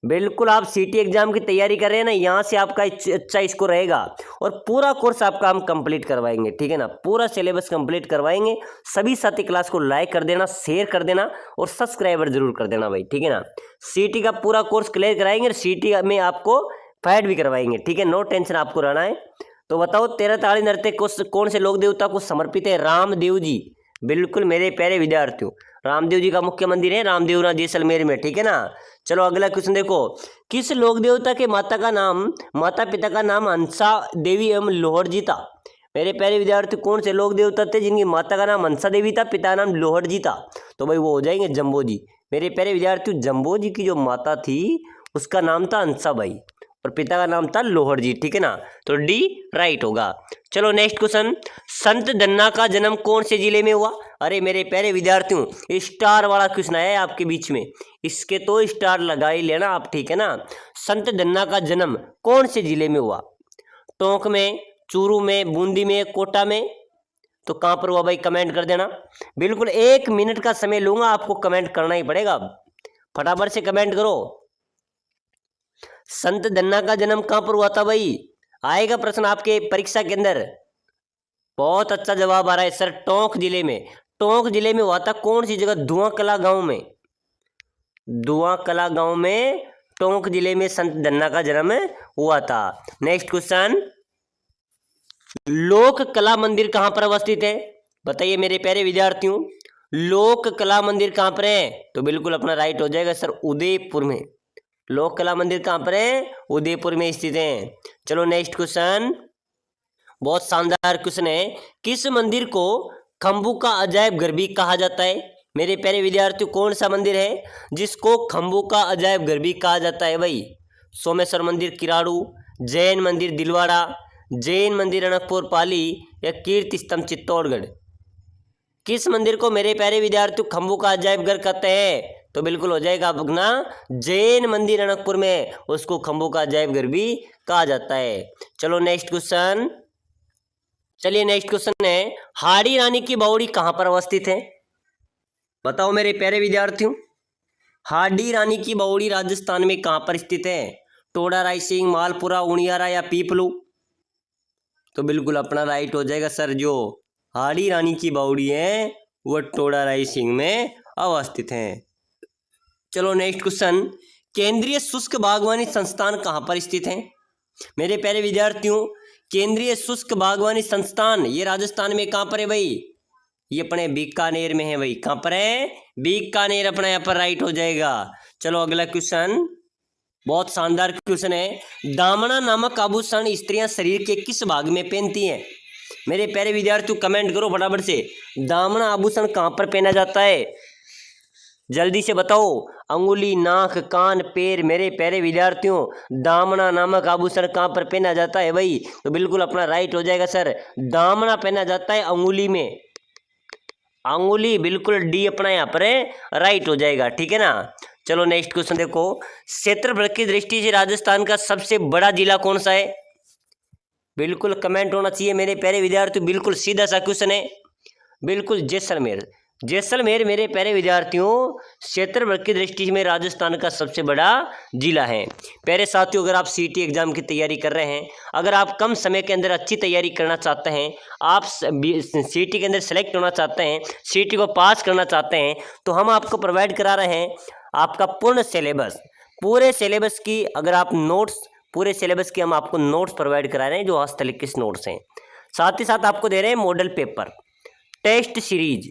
बिल्कुल आप सीटी एग्जाम की तैयारी कर रहे हैं ना, यहाँ से आपका अच्छा स्कोर रहेगा और पूरा कोर्स आपका हम कंप्लीट करवाएंगे, ठीक है ना। पूरा सिलेबस कंप्लीट करवाएंगे। सभी साथी क्लास को लाइक कर देना, शेयर कर देना और सब्सक्राइबर जरूर कर देना भाई, ठीक है ना। सीटी का पूरा कोर्स क्लियर कराएंगे और सीटी में आपको फाइट भी करवाएंगे, ठीक है, नो टेंशन आपको रहना है। तो बताओ 13 ताड़ी नृत्य कौन से लोक देवता को समर्पित है? रामदेव जी। बिल्कुल मेरे प्यारे विद्यार्थियों, रामदेव जी का मुख्य मंदिर है रामदेवरा जैसलमेर में, ठीक है ना। चलो अगला क्वेश्चन देखो, किस लोक देवता के माता पिता का नाम हंसा देवी एवं लोहड़ जी था? मेरे प्यारे विद्यार्थी, कौन से लोक देवता थे जिनकी माता का नाम हंसा देवी था, पिता का नाम लोहड़ जी था? तो भाई वो हो जाएंगे जम्बो जी। मेरे प्यारे विद्यार्थी, जम्बो जी की जो माता थी उसका नाम था हंसा बाई और पिता का नाम था लोहड़ जी, ठीक है ना। तो डी राइट होगा। चलो नेक्स्ट क्वेश्चन, संत दन्ना का जन्म कौन से जिले में हुआ? अरे मेरे प्यारे विद्यार्थियों, स्टार वाला क्वेश्चन है आपके बीच में, इसके तो स्टार लगा ही लेना आप, ठीक है ना। संत दन्ना का जन्म कौन से जिले में हुआ? टोंक में, चूरू में, बूंदी में, कोटा में? तो कहां पर हुआ भाई? कमेंट कर देना। बिल्कुल 1 मिनट का समय लूंगा, आपको कमेंट करना ही पड़ेगा। फटाफट से कमेंट करो। संत दन्ना का जन्म कहां पर हुआ था भाई? आएगा प्रश्न आपके परीक्षा के अंदर। बहुत अच्छा जवाब आ रहा है सर, टोंक जिले में। टोंक जिले में हुआ था। कौन सी जगह? धुआंकला गांव में। धुआंकला गांव में टोंक जिले में संत दन्ना का जन्म हुआ था। नेक्स्ट क्वेश्चन, लोक कला मंदिर कहां पर अवस्थित है? बताइए मेरे प्यारे विद्यार्थियों, लोक कला मंदिर कहाँ पर है? तो बिल्कुल अपना राइट हो जाएगा सर, उदयपुर में। लोक कला मंदिर कहाँ पर है? उदयपुर में स्थित है। चलो नेक्स्ट क्वेश्चन, बहुत शानदार क्वेश्चन है। किस मंदिर को खम्बू का अजायब घर भी कहा जाता है? मेरे प्यारे विद्यार्थियों, कौन सा मंदिर है जिसको खम्बू का अजायब घर भी कहा जाता है भाई? सोमेश्वर मंदिर किराड़ू, जैन मंदिर दिलवाड़ा, जैन मंदिर अनकपुर पाली, या कीर्ति स्तंभ चित्तौड़गढ़? किस मंदिर को मेरे प्यारे विद्यार्थियों खम्बू का अजायब घर कहते हैं? तो बिल्कुल हो जाएगा अपना जैन मंदिर अनकपुर में, उसको खम्बू का अजायब घर भी कहा जाता है। चलो नेक्स्ट क्वेश्चन, चलिए नेक्स्ट क्वेश्चन है, हाड़ी रानी की बावड़ी कहाँ पर अवस्थित है? बताओ मेरे प्यारे विद्यार्थियों, हाड़ी रानी की बावड़ी राजस्थान में कहाँ पर स्थित है? टोडा रायसिंह, मालपुरा, उनियारा, या पीपलू? तो बिल्कुल अपना राइट हो जाएगा सर, जो हाड़ी रानी की बावड़ी है वो टोडा रायसिंह में अवस्थित है। चलो नेक्स्ट क्वेश्चन, केंद्रीय शुष्क बागवानी संस्थान कहाँ पर स्थित है? मेरे प्यारे विद्यार्थियों, केंद्रीय शुष्क बागवानी संस्थान ये राजस्थान में कहाँ पर है भाई? ये अपने बीकानेर में है भाई। कहाँ पर है? बीकानेर अपना यहाँ पर राइट हो जाएगा। चलो अगला क्वेश्चन, बहुत शानदार क्वेश्चन है। दामना नामक आभूषण स्त्रियां शरीर के किस भाग में पहनती हैं? मेरे प्यारे विद्यार्थियों कमेंट करो फटाफट से, दामना आभूषण कहाँ पर पहना जाता है? जल्दी से बताओ। अंगुली, नाक, कान, पैर। मेरे प्यारे विद्यार्थियों, दामना नामक आभूषण कहाँ पर पहना जाता है भाई? तो बिल्कुल अपना राइट हो जाएगा सर, दामना पहना जाता है अंगुली में। अंगुली, बिल्कुल डी अपना यहाँ पर राइट हो जाएगा, ठीक है ना। चलो नेक्स्ट क्वेश्चन देखो, क्षेत्रफल की दृष्टि से राजस्थान का सबसे बड़ा जिला कौन सा है? बिल्कुल कमेंट होना चाहिए मेरे प्यारे विद्यार्थियों, बिल्कुल सीधा सा क्वेश्चन है, बिल्कुल जैसलमेर। जैसलमेर मेरे प्यारे विद्यार्थियों क्षेत्रफल की दृष्टि में राजस्थान का सबसे बड़ा जिला है। प्यारे साथियों, अगर आप सीटी एग्जाम की तैयारी कर रहे हैं, अगर आप कम समय के अंदर अच्छी तैयारी करना चाहते हैं, आप सीटी के अंदर सेलेक्ट होना चाहते हैं, सीटी को पास करना चाहते हैं, तो हम आपको प्रोवाइड करा रहे हैं आपका पूर्ण सिलेबस। पूरे सिलेबस की अगर आप नोट्स, पूरे सिलेबस की हम आपको नोट्स प्रोवाइड करा रहे हैं जो हस्तलिखित नोट्स हैं। साथ ही साथ आपको दे रहे हैं model paper, test series,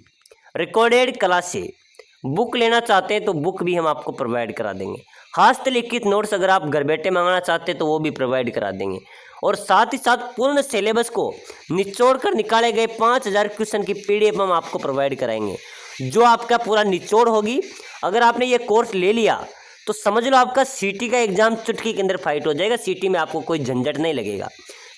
recorded क्लासे। बुक लेना चाहते हैं तो बुक भी हम आपको प्रोवाइड करा देंगे। हस्तलिखित नोट्स अगर आप घर बैठे मंगाना चाहते हैं तो वो भी प्रोवाइड करा देंगे। और साथ ही साथ पूर्ण सिलेबस को निचोड़ कर निकाले गए 5000 क्वेश्चन की PDF हम आपको प्रोवाइड कराएंगे, जो आपका पूरा निचोड़ होगी। अगर आपने ये कोर्स ले लिया तो समझ लो आपका सीटी का एग्जाम चुटकी के अंदर फाइट हो जाएगा। सीटी में आपको कोई झंझट नहीं लगेगा,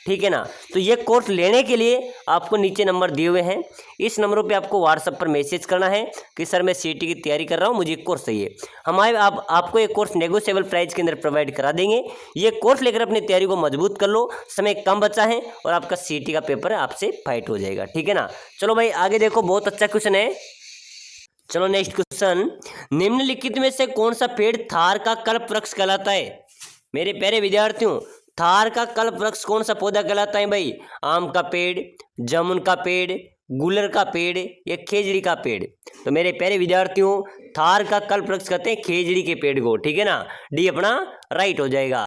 ठीक है ना। तो ये कोर्स लेने के लिए आपको नीचे नंबर दिए हुए हैं, इस नंबरों पे आपको व्हाट्सएप पर मैसेज करना है कि सर मैं सीटी की तैयारी कर रहा हूँ, मुझे कोर्स चाहिए। हमारे आपको ये कोर्स नेगोशिएबल प्राइस के अंदर प्रोवाइड करा देंगे। ये कोर्स लेकर अपनी तैयारी को मजबूत कर लो, समय कम बचा है और आपका सीटी का पेपर आपसे फाइट हो जाएगा, ठीक है ना। चलो भाई आगे देखो, बहुत अच्छा क्वेश्चन है। चलो नेक्स्ट क्वेश्चन, निम्नलिखित में से कौन सा पेड़ थार का कल्प वृक्ष कहलाता है? मेरे प्यारे विद्यार्थियों, थार का कल्प वृक्ष कौन सा पौधा कहलाता है भाई? आम का पेड़, जामुन का पेड़, गुलर का पेड़, या खेजड़ी का पेड़? तो मेरे प्यारे विद्यार्थियों थार का कल्प वृक्ष कहते हैं खेजड़ी के पेड़ को, ठीक है ना। डी अपना राइट हो जाएगा।